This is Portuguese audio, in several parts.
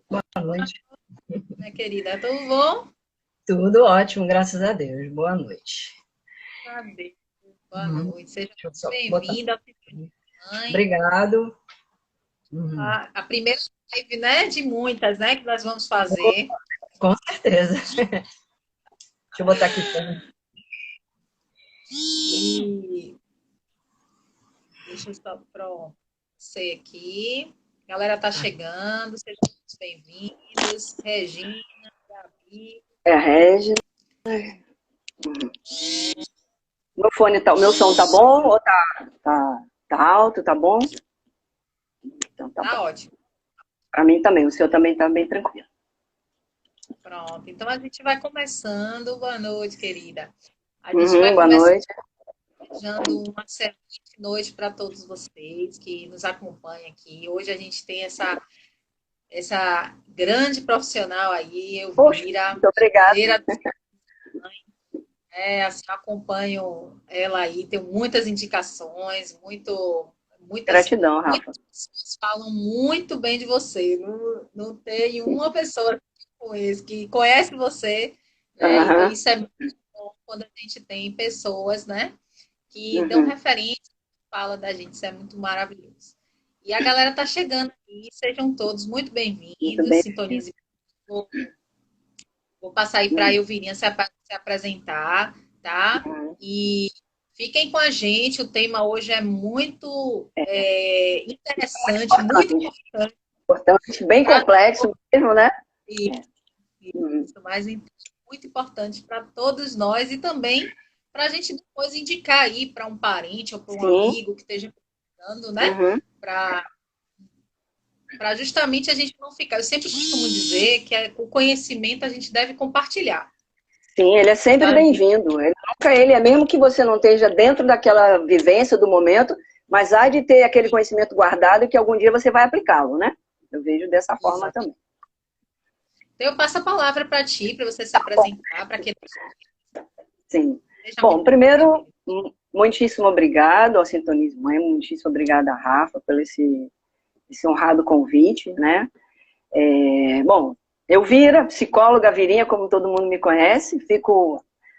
Boa noite. Minha querida, tudo bom? Tudo ótimo, graças a Deus. Boa noite. Cadê? Boa Uhum. noite, seja Deixa eu só botar. bem-vinda ao Sintonia Mãe. Obrigado. Uhum. A primeira live, né, de muitas, né, que nós vamos fazer. Com certeza. Deixa eu botar aqui. E deixa eu só pronto. Sei aqui. A galera tá chegando, sejam todos bem-vindos. Regina, Gabi. É a Regina. Meu fone tá, o meu som tá bom ou tá alto, tá bom? Então tá Tá bom. ótimo. Pra mim também, o seu também tá bem tranquilo. Pronto. Então a gente vai começando. Boa noite, querida. A gente vai Boa começando. noite. Desejando uma excelente noite para todos vocês que nos acompanham aqui. Hoje a gente tem essa grande profissional aí, Poxa, Elvira, muito obrigada. Feira, assim, acompanho ela aí, tenho muitas indicações, Gratidão, Rafa. muitas pessoas falam muito bem de você. Não tem uma pessoa que conhece você, né? E Aham. isso é muito bom quando a gente tem pessoas, né? Que dão Uhum. referência, fala da gente, isso é muito maravilhoso. E a galera tá chegando aqui, sejam todos muito Muito bem-vindos, bem. sintonize. Vou passar aí para a Uhum. Elvirinha se apresentar, tá? E fiquem com a gente, o tema hoje é muito interessante, muito Importante. Importante, bem para complexo mesmo, né? Uhum. isso, mas muito importante para todos nós e também para a gente depois indicar aí para um parente ou para um Sim. amigo que esteja precisando, né? Uhum. Para justamente a gente não ficar. Eu sempre costumo dizer que o conhecimento a gente deve compartilhar. Sim, ele é sempre Sabe? bem-vindo. Ele é mesmo que você não esteja dentro daquela vivência do momento, mas há de ter aquele conhecimento guardado que algum dia você vai aplicá-lo, né? Eu vejo dessa forma Exato. também. Então, eu passo a palavra para ti, para você se apresentar, para que Sim. seja Bom, muito primeiro, bem-vindo. muitíssimo obrigado ao Sintonize Mãe, muitíssimo obrigada, Rafa, pelo esse honrado convite, né? Bom, Elvira, psicóloga Virinha, como todo mundo me conhece,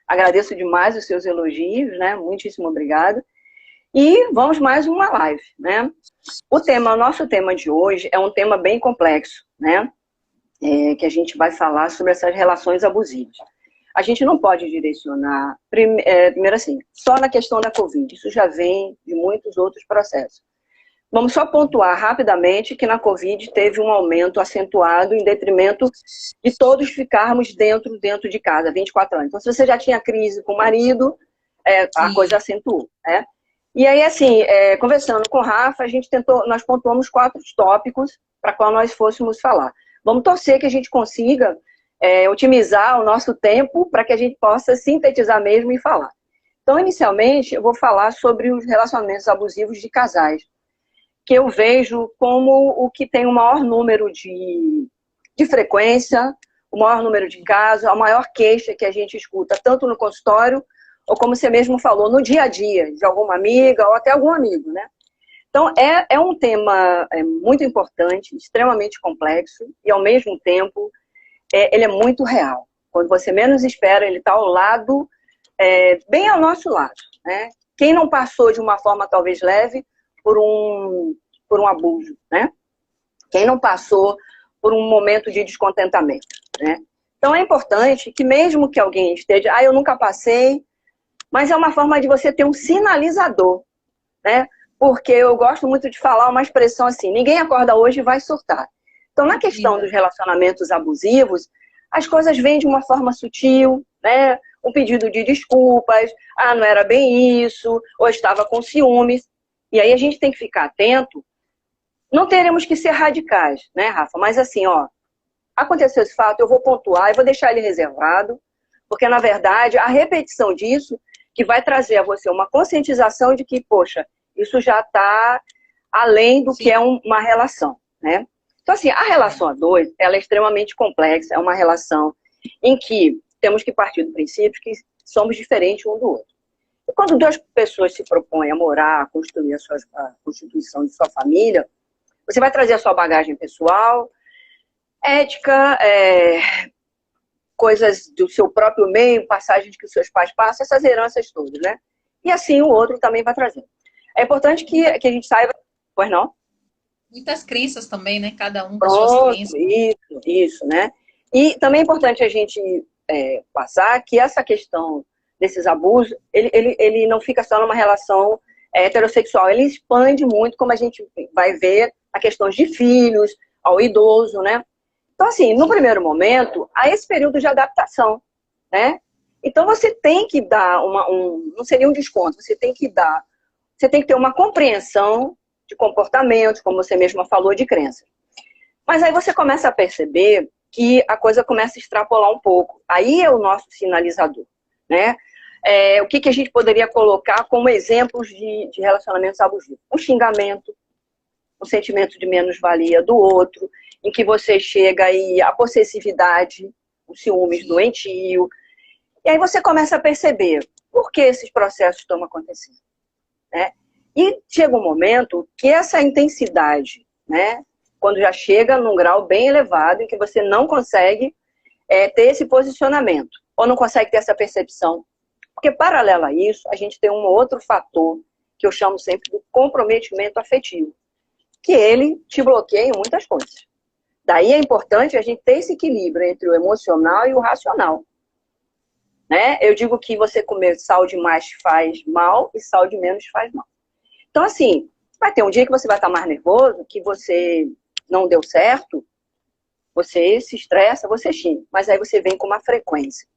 agradeço demais os seus elogios, né? Muitíssimo obrigada. E vamos mais uma live, né? O nosso tema de hoje é um tema bem complexo, né? Que a gente vai falar sobre essas relações abusivas. A gente não pode direcionar, primeiro assim, só na questão da Covid, isso já vem de muitos outros processos. Vamos só pontuar rapidamente que na Covid teve um aumento acentuado em detrimento de todos ficarmos dentro de casa, 24 anos. Então, se você já tinha crise com o marido, a coisa acentuou, né? E aí, assim, conversando com o Rafa, nós pontuamos 4 tópicos para qual nós fôssemos falar. Vamos torcer que a gente consiga otimizar o nosso tempo para que a gente possa sintetizar mesmo e falar. Então, inicialmente, eu vou falar sobre os relacionamentos abusivos de casais, que eu vejo como o que tem o maior número de frequência, o maior número de casos, a maior queixa que a gente escuta, tanto no consultório, ou como você mesmo falou, no dia a dia, de alguma amiga ou até algum amigo, né? Então, é um tema muito importante, extremamente complexo, e ao mesmo tempo, ele é muito real. Quando você menos espera, ele está ao lado, bem ao nosso lado, né? Quem não passou de uma forma talvez leve por um abuso, né? Quem não passou por um momento de descontentamento, né? Então é importante que mesmo que alguém esteja, eu nunca passei, mas é uma forma de você ter um sinalizador, né? Porque eu gosto muito de falar uma expressão assim, ninguém acorda hoje e vai surtar. Então na questão dos relacionamentos abusivos, as coisas vêm de uma forma sutil, né? Um pedido de desculpas, não era bem isso, ou estava com ciúmes. E aí a gente tem que ficar atento. Não teremos que ser radicais, né, Rafa? Mas assim, aconteceu esse fato, eu vou pontuar, eu vou deixar ele reservado, porque na verdade a repetição disso que vai trazer a você uma conscientização de que, poxa, isso já está além do que é uma relação, né? Então assim, a relação a dois, ela é extremamente complexa, é uma relação em que temos que partir do princípio que somos diferentes um do outro. E quando duas pessoas se propõem a morar, a construir a constituição de sua família, você vai trazer a sua bagagem pessoal, ética, coisas do seu próprio meio, passagens que os seus pais passam, essas heranças todas, né? E assim o outro também vai trazendo. É importante que a gente saiba... Pois não? Muitas crenças também, né? Cada um com suas Pronto, crenças. isso, né? E também é importante a gente passar que essa questão desses abusos, ele não fica só numa relação heterossexual, ele expande muito, como a gente vai ver, a questões de filhos, ao idoso, né? Então, assim, no primeiro momento, há esse período de adaptação, né? Então, você tem que dar não seria um desconto, você tem que ter uma compreensão de comportamentos, como você mesma falou, de crenças. Mas aí você começa a perceber que a coisa começa a extrapolar um pouco. Aí é o nosso sinalizador, né? O que a gente poderia colocar como exemplos de relacionamentos abusivos? Um xingamento, um sentimento de menos-valia do outro, em que você chega e a possessividade, os ciúmes doentio. E aí você começa a perceber por que esses processos estão acontecendo, né? E chega um momento que essa intensidade, né, quando já chega num grau bem elevado, em que você não consegue ter esse posicionamento, ou não consegue ter essa percepção. Porque, paralelo a isso, a gente tem um outro fator, que eu chamo sempre do comprometimento afetivo, que ele te bloqueia em muitas coisas. Daí é importante a gente ter esse equilíbrio entre o emocional e o racional. Né? Eu digo que você comer sal demais faz mal e sal de menos faz mal. Então, assim, vai ter um dia que você vai estar mais nervoso, que você não deu certo, você se estressa, você xinga. Mas aí você vem com uma frequência.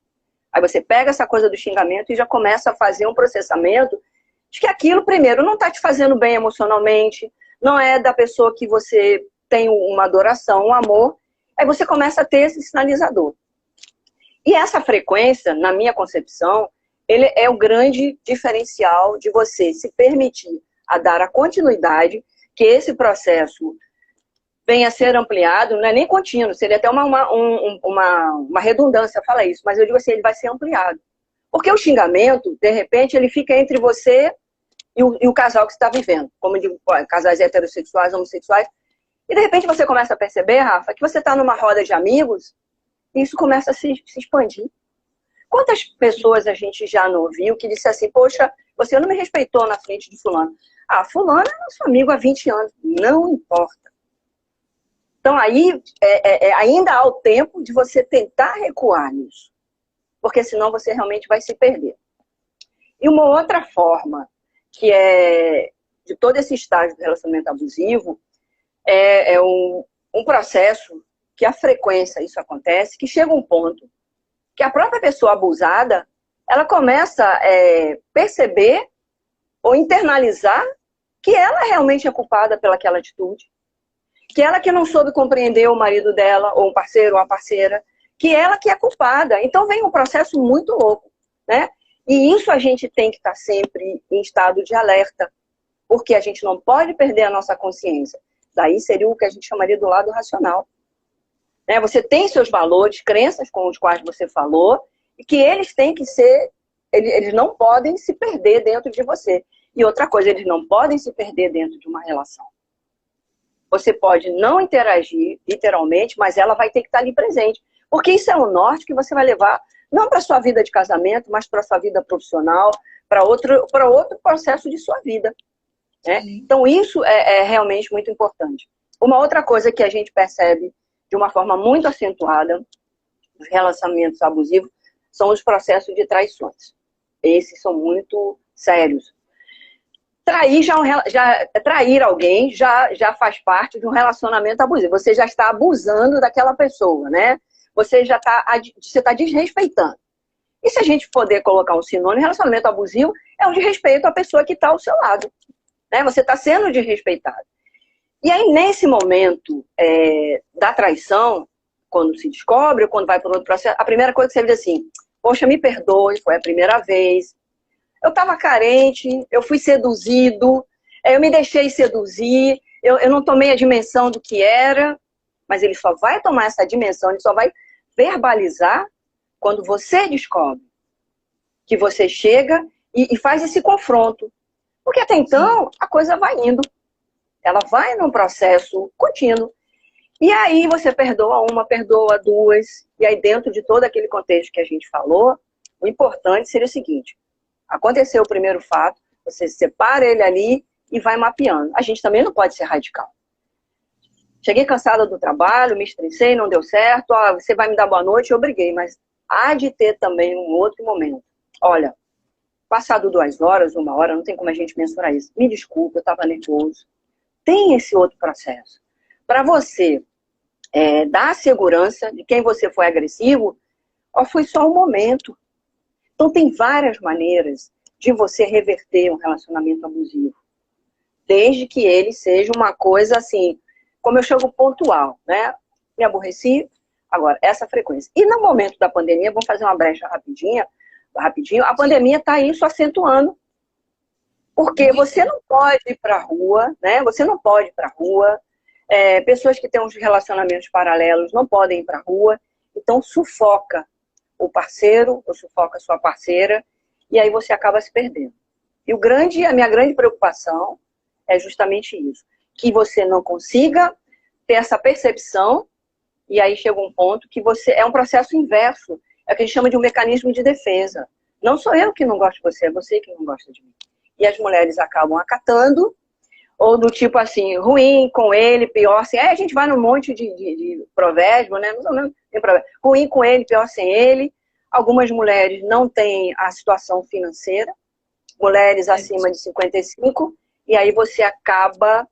Aí você pega essa coisa do xingamento e já começa a fazer um processamento de que aquilo, primeiro, não está te fazendo bem emocionalmente, não é da pessoa que você tem uma adoração, um amor. Aí você começa a ter esse sinalizador. E essa frequência, na minha concepção, ele é o grande diferencial de você se permitir a dar a continuidade, que esse processo venha a ser ampliado, não é nem contínuo, seria até uma redundância falar isso, mas eu digo assim, ele vai ser ampliado. Porque o xingamento, de repente, ele fica entre você e o casal que você está vivendo, como eu digo, casais heterossexuais, homossexuais, e de repente você começa a perceber, Rafa, que você está numa roda de amigos e isso começa a se expandir. Quantas pessoas a gente já não ouviu que disse assim, poxa, você não me respeitou na frente de fulano. Ah, fulano é nosso amigo há 20 anos. Não importa. Então, aí, ainda há o tempo de você tentar recuar nisso. Porque senão você realmente vai se perder. E uma outra forma, que é de todo esse estágio do relacionamento abusivo, é um processo que a frequência isso acontece, que chega um ponto que a própria pessoa abusada, ela começa a perceber ou internalizar que ela realmente é culpada pelaquela atitude, que ela que não soube compreender o marido dela, ou um parceiro, ou uma parceira, que ela que é culpada. Então vem um processo muito louco, né? E isso a gente tem que estar sempre em estado de alerta, porque a gente não pode perder a nossa consciência. Daí seria o que a gente chamaria do lado racional. Né? Você tem seus valores, crenças com os quais você falou, e que eles têm que ser, eles não podem se perder dentro de você. E outra coisa, eles não podem se perder dentro de uma relação. Você pode não interagir, literalmente, mas ela vai ter que estar ali presente. Porque isso é o norte que você vai levar, não para a sua vida de casamento, mas para a sua vida profissional, para outro processo de sua vida. Né? Então, isso é realmente muito importante. Uma outra coisa que a gente percebe de uma forma muito acentuada nos relacionamentos abusivos são os processos de traições. Esses são muito sérios. Trair alguém já faz parte de um relacionamento abusivo. Você já está abusando daquela pessoa, né? Você está desrespeitando. E se a gente poder colocar um sinônimo, relacionamento abusivo é um desrespeito à pessoa que está ao seu lado. Né? Você está sendo desrespeitado. E aí, nesse momento da traição, quando se descobre, ou quando vai para outro processo, a primeira coisa que você diz assim, poxa, me perdoe, foi a primeira vez. Eu estava carente, eu fui seduzido, eu me deixei seduzir, eu não tomei a dimensão do que era, mas ele só vai tomar essa dimensão, ele só vai verbalizar quando você descobre que você chega e faz esse confronto. Porque até então, a coisa vai indo. Ela vai num processo contínuo. E aí você perdoa uma, perdoa duas, e aí dentro de todo aquele contexto que a gente falou, o importante seria o seguinte, aconteceu o primeiro fato, você separa ele ali e vai mapeando. A gente também não pode ser radical. Cheguei cansada do trabalho, me estressei, não deu certo, você vai me dar boa noite, eu briguei, mas há de ter também um outro momento. Olha, passado 2 horas, 1 hora, não tem como a gente mensurar isso. Me desculpa, eu estava nervoso. Tem esse outro processo. Para você dar segurança de quem você foi agressivo, foi só um momento. Então tem várias maneiras de você reverter um relacionamento abusivo. Desde que ele seja uma coisa assim, como eu chego pontual, né? Me aborreci, agora, essa frequência. E no momento da pandemia, vamos fazer uma brecha rapidinho, a pandemia está isso acentuando. Porque você não pode ir para a rua, né? Você não pode ir para a rua. Pessoas que têm uns relacionamentos paralelos não podem ir para a rua. Então, sufoca o parceiro, ou sufoca a sua parceira, e aí você acaba se perdendo. E a minha grande preocupação é justamente isso. Que você não consiga ter essa percepção, e aí chega um ponto que é um processo inverso. É o que a gente chama de um mecanismo de defesa. Não sou eu que não gosto de você, é você que não gosta de mim. E as mulheres acabam acatando, ou do tipo assim, ruim com ele, pior sem ele. A gente vai num monte de provérbio, né? Não tem provérbio. Ruim com ele, pior sem ele. Algumas mulheres não têm a situação financeira, mulheres acima de 55, e aí você acaba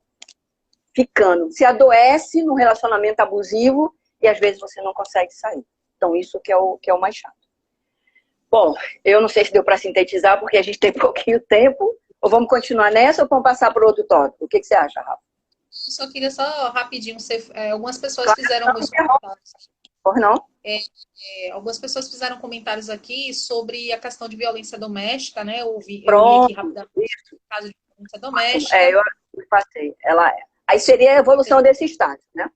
ficando. Se adoece num relacionamento abusivo e às vezes você não consegue sair. Então isso que é o mais chato. Bom, eu não sei se deu para sintetizar, porque a gente tem pouquinho tempo. Ou vamos continuar nessa ou vamos passar para outro tópico? O que você acha, Rafa? Eu só queria só rapidinho, algumas pessoas fizeram alguns comentários. Por não? Algumas pessoas fizeram comentários aqui sobre a questão de violência doméstica, né? Eu vi aqui rapidamente o caso de violência doméstica. Eu passei. Aí seria a evolução desse estágio, né?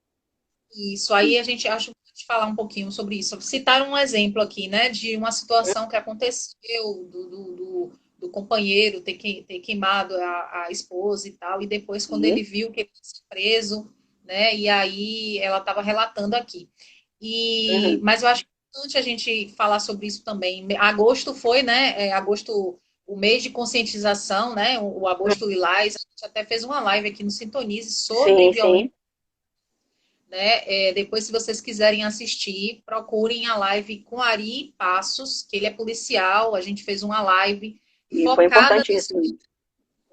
Isso, aí a gente acha de falar um pouquinho sobre isso. Citaram um exemplo aqui, né, de uma situação que aconteceu do companheiro ter queimado a esposa e tal, e depois quando ele viu que ele foi preso, né, e aí ela estava relatando aqui. Mas eu acho importante a gente falar sobre isso também. Agosto foi, né, o mês de conscientização, né, o Agosto Lilás, a gente até fez uma live aqui no Sintonize sobre violência. Né? Depois, se vocês quiserem assistir, procurem a live com Ari Passos, que ele é policial. A gente fez uma live focada nisso.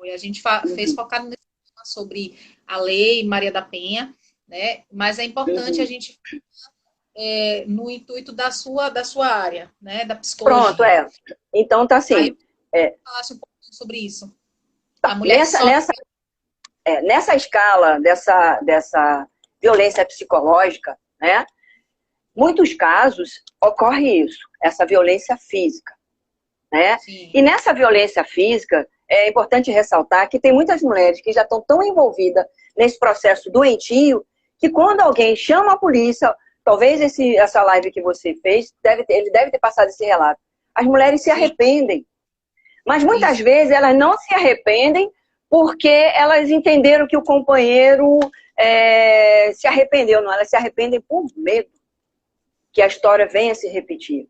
A gente fez focado nesse tema sobre a lei Maria da Penha, né? Mas é importante a gente no intuito da sua área, né? Da psicologia. Pronto, Então tá assim. Aí, falasse um pouquinho sobre isso. Tá. Nessa escala dessa violência psicológica, né? Muitos casos ocorre isso, essa violência física, né? Sim. E nessa violência física, é importante ressaltar que tem muitas mulheres que já estão tão envolvidas nesse processo doentio, que quando alguém chama a polícia, talvez essa live que você fez, ele deve ter passado esse relato, as mulheres se arrependem. Mas muitas vezes elas não se arrependem porque elas entenderam que o companheiro se arrependeu, não, elas se arrependem por medo que a história venha a se repetir.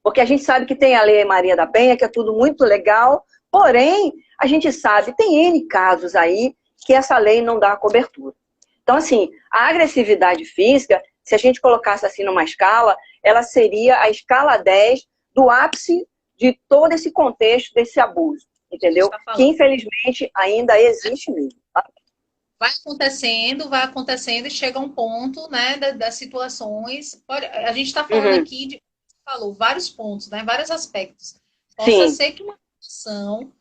Porque a gente sabe que tem a Lei Maria da Penha, que é tudo muito legal, porém, a gente sabe, tem N casos aí que essa lei não dá cobertura. Então, assim, a agressividade física, se a gente colocasse assim numa escala, ela seria a escala 10 do ápice de todo esse contexto desse abuso, entendeu? Que, infelizmente, ainda existe mesmo. Tá? Vai acontecendo e chega um ponto, né, das situações. A gente está falando aqui de, falou, vários pontos, né, vários aspectos. Possa ser que uma relação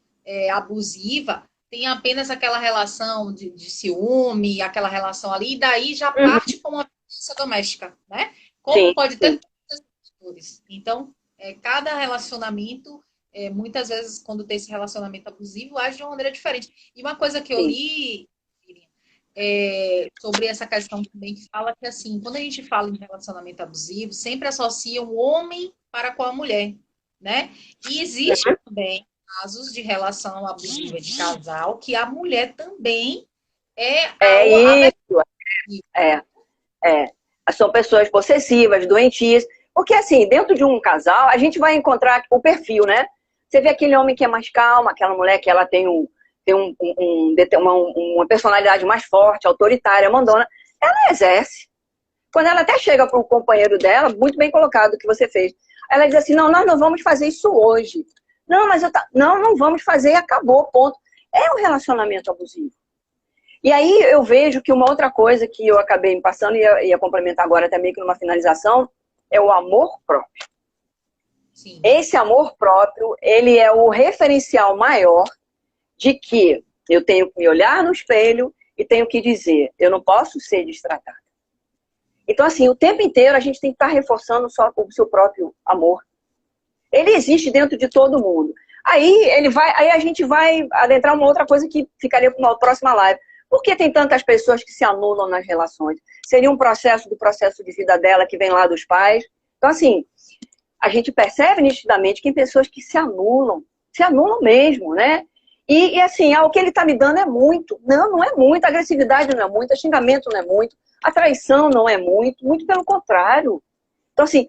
abusiva tenha apenas aquela relação de ciúme, aquela relação ali, e daí já parte para uma violência doméstica, né? Como pode ter tantos fatores. Então, cada relacionamento, muitas vezes, quando tem esse relacionamento abusivo, age de uma maneira diferente. E uma coisa que eu li sobre essa questão também, que fala que, assim, quando a gente fala em relacionamento abusivo, sempre associa o homem para com a mulher, né? E existe também casos de relação abusiva de casal que a mulher também é isso. São pessoas possessivas, doentias. Porque, assim, dentro de um casal, a gente vai encontrar o perfil, né? Você vê aquele homem que é mais calmo, aquela mulher que ela tem uma personalidade mais forte, autoritária, mandona. Ela exerce. Quando ela até chega para o companheiro dela, muito bem colocado o que você fez, ela diz assim, não, nós não vamos fazer isso hoje. Não, mas não vamos fazer e acabou, ponto. É um relacionamento abusivo. E aí eu vejo que uma outra coisa que eu acabei me passando, e ia complementar agora também que numa finalização, é o amor próprio. Sim. Esse amor próprio, ele é o referencial maior de que eu tenho que me olhar no espelho e tenho que dizer, eu não posso ser destratada. Então, assim, o tempo inteiro a gente tem que estar reforçando só o seu próprio amor. Ele existe dentro de todo mundo. Aí a gente vai adentrar uma outra coisa que ficaria para uma próxima live. Por que tem tantas pessoas que se anulam nas relações? Seria um processo de vida dela que vem lá dos pais. Então, assim, a gente percebe nitidamente que tem pessoas que se anulam mesmo, né? E assim, o que ele está me dando é muito. Não é muito. A agressividade não é muito, o xingamento não é muito, a traição não é muito pelo contrário. Então, assim,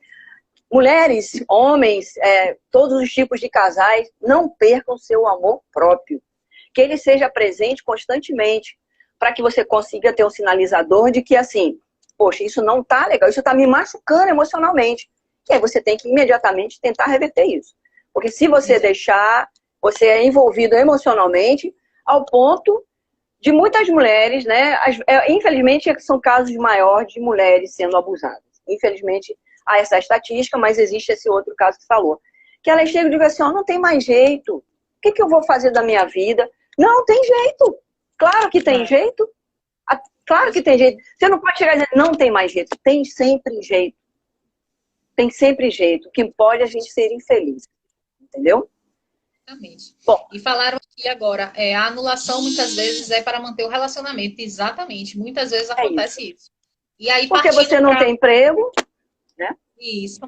mulheres, homens, todos os tipos de casais, não percam seu amor próprio. Que ele seja presente constantemente, para que você consiga ter um sinalizador de que, assim, poxa, isso não tá legal, isso tá me machucando emocionalmente. E aí você tem que imediatamente tentar reverter isso. Porque se você deixar, você é envolvido emocionalmente ao ponto de muitas mulheres, né? Infelizmente, são casos maiores de mulheres sendo abusadas. Infelizmente, há essa estatística, mas existe esse outro caso que falou. Que elas chegam e dizem assim, não tem mais jeito. O que eu vou fazer da minha vida? Não, tem jeito. Claro que tem jeito. Claro que tem jeito. Você não pode chegar e dizer, não tem mais jeito. Tem sempre jeito. Tem sempre jeito. O que pode é a gente ser infeliz. Entendeu? Exatamente. Bom, E falaram aqui agora, a anulação muitas vezes é para manter o relacionamento. Exatamente. Muitas vezes acontece isso. E aí, porque você não tem emprego, né? Isso,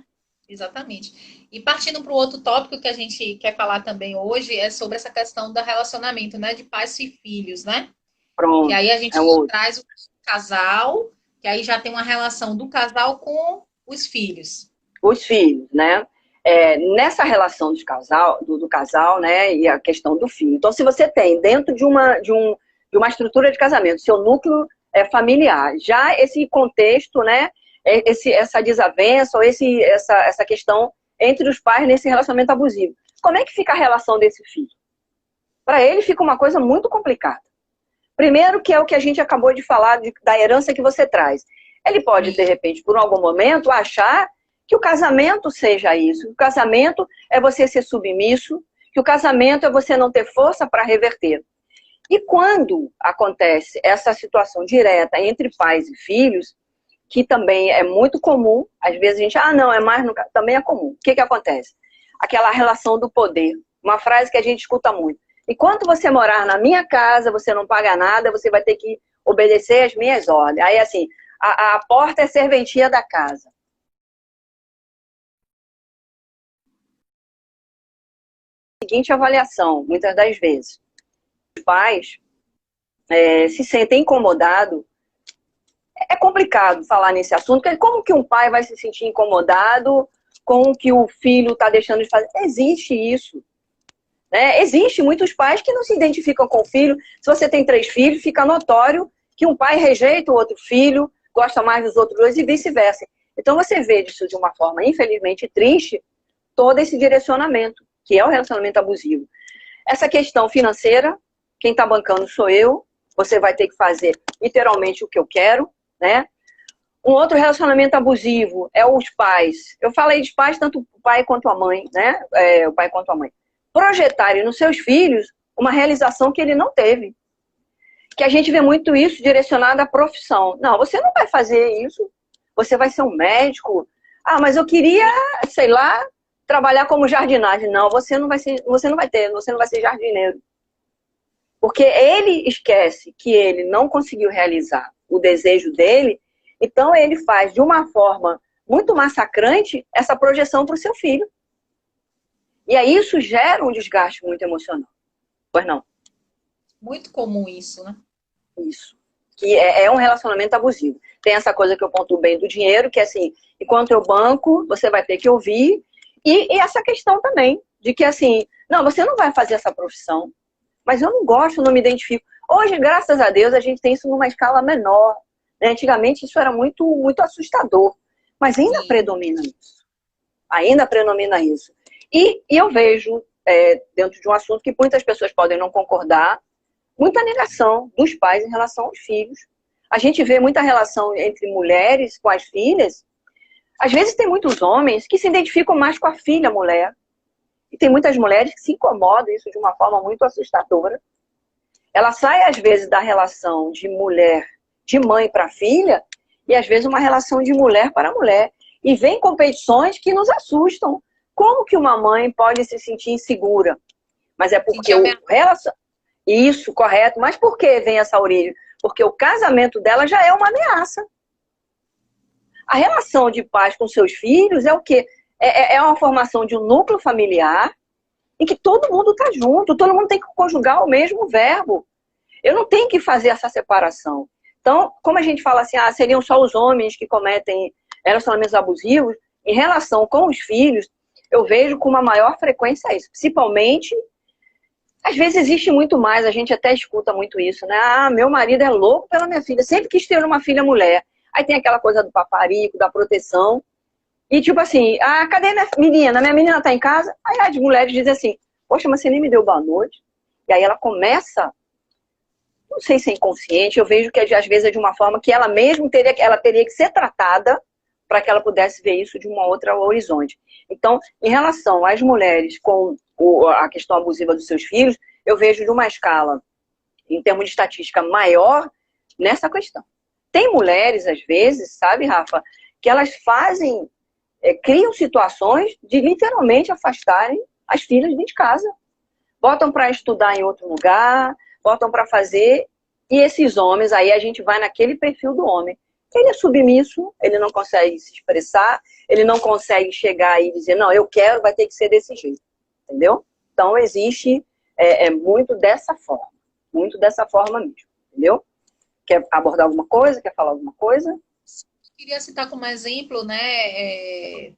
exatamente. E partindo para o outro tópico que a gente quer falar também hoje, é sobre essa questão do relacionamento, né? De pais e filhos, né? Pronto. Que aí a gente traz o casal, que aí já tem uma relação do casal com os filhos. Os filhos, né? Nessa relação do casal, né? E a questão do filho. Então, se você tem dentro de uma estrutura de casamento, seu núcleo familiar, já esse contexto, né? Essa desavença ou essa questão entre os pais nesse relacionamento abusivo. Como é que fica a relação desse filho? Para ele fica uma coisa muito complicada. Primeiro, que é o que a gente acabou de falar da herança que você traz. Ele pode, de repente, por algum momento, achar que o casamento seja isso. Que o casamento é você ser submisso, que o casamento é você não ter força para reverter. E quando acontece essa situação direta entre pais e filhos, que também é muito comum, às vezes a gente, não, é mais, também é comum. O que acontece? Aquela relação do poder. Uma frase que a gente escuta muito. Enquanto você morar na minha casa, você não paga nada, você vai ter que obedecer às minhas ordens. Aí, assim, a porta é serventia da casa. Seguinte avaliação, muitas das vezes. Os pais se sentem incomodados. É complicado falar nesse assunto, porque como que um pai vai se sentir incomodado com o que o filho está deixando de fazer? Existe isso. Né? Existe muitos pais que não se identificam com o filho. Se você tem 3 filhos, fica notório que um pai rejeita o outro filho, gosta mais dos outros 2 e vice-versa. Então você vê isso de uma forma, infelizmente, triste, todo esse direcionamento, que é o relacionamento abusivo. Essa questão financeira, quem está bancando sou eu, você vai ter que fazer literalmente o que eu quero, né? Um outro relacionamento abusivo é os pais. Eu falei de pais, tanto o pai quanto a mãe, né? O pai quanto a mãe. Projetarem nos seus filhos uma realização que ele não teve. Que a gente vê muito isso direcionado à profissão. Não, você não vai fazer isso. Você vai ser um médico. Mas eu queria, sei lá, trabalhar como jardinagem. Não, você não vai ser jardineiro. Porque ele esquece que ele não conseguiu realizar o desejo dele, então ele faz de uma forma muito massacrante essa projeção para o seu filho. E aí isso gera um desgaste muito emocional. Pois não? Muito comum isso, né? Isso. Que é um relacionamento abusivo. Tem essa coisa que eu pontuo bem do dinheiro, que é assim, enquanto eu banco, você vai ter que ouvir. E essa questão também, de que assim, não, você não vai fazer essa profissão, mas eu não gosto, não me identifico. Hoje, graças a Deus, a gente tem isso numa escala menor. Né? Antigamente isso era muito, muito assustador, mas ainda predomina isso. Ainda predomina isso. E eu vejo, dentro de um assunto que muitas pessoas podem não concordar, muita negação dos pais em relação aos filhos. A gente vê muita relação entre mulheres com as filhas. Às vezes tem muitos homens que se identificam mais com a filha mulher. E tem muitas mulheres que se incomodam isso de uma forma muito assustadora. Ela sai, às vezes, da relação de mulher, de mãe para filha, e às vezes uma relação de mulher para mulher. E vem competições que nos assustam. Como que uma mãe pode se sentir insegura? Mas é porque Isso, correto. Mas por que vem essa origem? Porque o casamento dela já é uma ameaça. A relação de pais com seus filhos é o quê? É uma formação de um núcleo familiar em que todo mundo está junto, todo mundo tem que conjugar o mesmo verbo. Eu não tenho que fazer essa separação. Então, como a gente fala assim, seriam só os homens que cometem relacionamentos abusivos, em relação com os filhos, eu vejo com uma maior frequência isso. Principalmente, às vezes existe muito mais, a gente até escuta muito isso, né? Meu marido é louco pela minha filha, sempre quis ter uma filha mulher. Aí tem aquela coisa do paparico, da proteção. E tipo assim, cadê minha menina? Minha menina tá em casa? Aí as mulheres dizem assim, poxa, mas você nem me deu boa noite. E aí ela começa, não sei se é inconsciente, eu vejo que às vezes é de uma forma que ela mesma teria que ser tratada para que ela pudesse ver isso de uma outra horizonte. Então, em relação às mulheres com a questão abusiva dos seus filhos, eu vejo de uma escala, em termos de estatística, maior nessa questão. Tem mulheres, às vezes, sabe, Rafa, que elas criam situações de literalmente afastarem as filhas de casa. Botam para estudar em outro lugar, botam para fazer, e esses homens, aí a gente vai naquele perfil do homem. Ele é submisso, ele não consegue se expressar, ele não consegue chegar e dizer, não, eu quero, vai ter que ser desse jeito. Entendeu? Então existe muito dessa forma mesmo. Entendeu? Quer abordar alguma coisa? Quer falar alguma coisa? Queria citar como exemplo, né,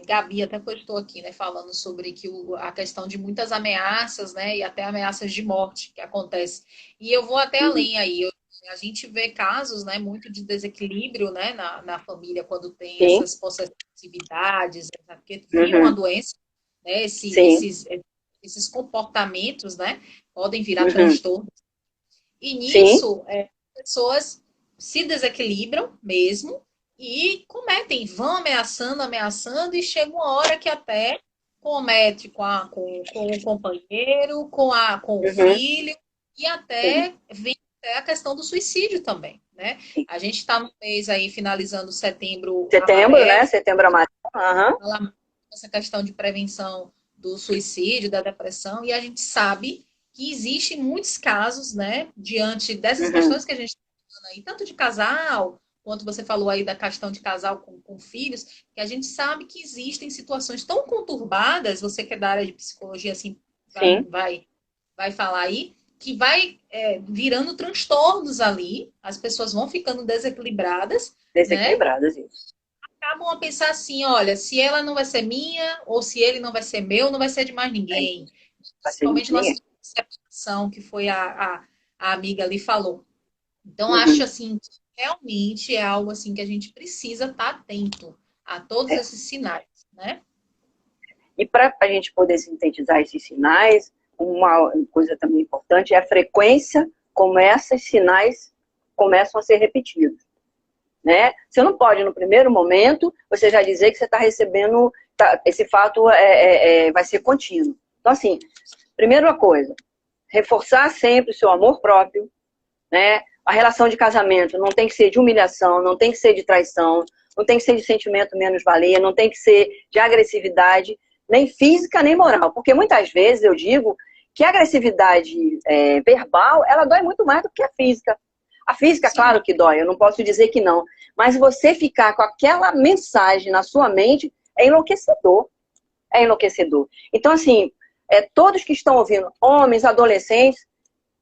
Gabi até postou aqui, né, falando sobre a questão de muitas ameaças, né, e até ameaças de morte que acontece. E eu vou até além aí. A gente vê casos, né, muito de desequilíbrio, né, na família quando tem essas possessividades, né, porque vira uma doença, né, esses comportamentos, né, podem virar transtornos. E nisso, pessoas se desequilibram mesmo e vão ameaçando, e chega uma hora que até comete com o companheiro, com o filho, e até vem a questão do suicídio também, né? A gente está no mês aí, finalizando setembro amarelo, né? Setembro amarelo. Essa questão de prevenção do suicídio, da depressão, e a gente sabe que existem muitos casos, né? Diante dessas questões que a gente está falando aí, tanto de casal, quanto você falou aí da questão de casal com filhos, que a gente sabe que existem situações tão conturbadas, você que é da área de psicologia, assim, vai falar aí, que vai virando transtornos ali, as pessoas vão ficando desequilibradas. Desequilibradas, né? Isso. Acabam a pensar assim, olha, se ela não vai ser minha, ou se ele não vai ser meu, não vai ser de mais ninguém. Principalmente nossa separação, que foi a amiga ali falou. Então, acho assim, que realmente é algo assim que a gente precisa estar atento a todos esses sinais, né? E para a gente poder sintetizar esses sinais, uma coisa também importante é a frequência como esses sinais começam a ser repetidos. Né? Você não pode, no primeiro momento, você já dizer que você está recebendo, esse fato vai ser contínuo. Então, assim, primeira coisa, reforçar sempre o seu amor próprio, né? A relação de casamento não tem que ser de humilhação, não tem que ser de traição, não tem que ser de sentimento menos-valia, não tem que ser de agressividade, nem física, nem moral. Porque muitas vezes eu digo que a agressividade verbal, ela dói muito mais do que a física. A física, claro que dói, eu não posso dizer que não. Mas você ficar com aquela mensagem na sua mente é enlouquecedor. É enlouquecedor. Então, assim, todos que estão ouvindo, homens, adolescentes,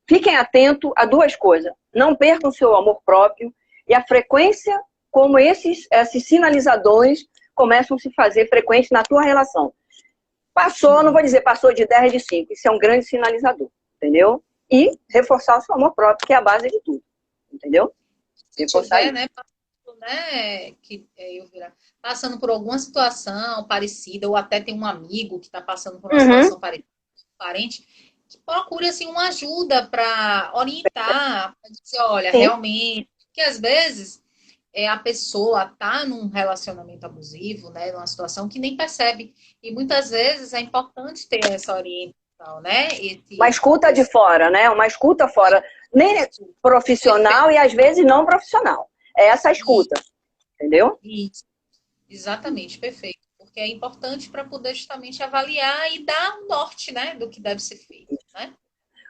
fiquem atentos a duas coisas. Não percam seu amor próprio e a frequência como esses sinalizadores começam a se fazer frequentes na tua relação. Passou, não vou dizer passou de 10 de 5, isso é um grande sinalizador, entendeu? E reforçar o seu amor próprio, que é a base de tudo, entendeu? Se tiver, né, passando, né, passando por alguma situação parecida, ou até tem um amigo que está passando por uma situação parecida, um parente, que procure assim, uma ajuda para orientar, para dizer, olha, realmente, porque às vezes a pessoa está num relacionamento abusivo, né, numa situação que nem percebe. E muitas vezes é importante ter essa orientação, né? Uma escuta de fora, né? Uma escuta fora, nem profissional e às vezes não profissional. É essa escuta, entendeu? Isso. Exatamente, perfeito. Porque é importante para poder justamente avaliar e dar um norte, né, do que deve ser feito, né?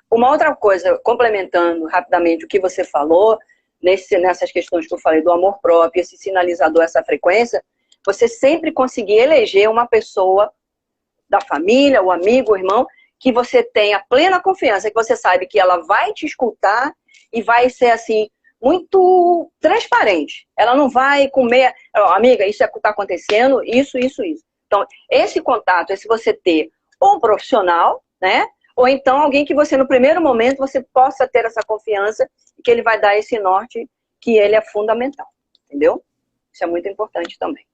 Uma outra coisa, complementando rapidamente o que você falou, nessas questões que eu falei do amor próprio, esse sinalizador, essa frequência, você sempre conseguir eleger uma pessoa da família, o amigo, o irmão, que você tenha plena confiança, que você sabe que ela vai te escutar e vai ser assim, muito transparente. Ela não vai comer, amiga, isso está acontecendo, isso. Então, esse contato, esse você ter um profissional, né? Ou então alguém que você, no primeiro momento, você possa ter essa confiança e que ele vai dar esse norte, que ele é fundamental, entendeu? Isso é muito importante também.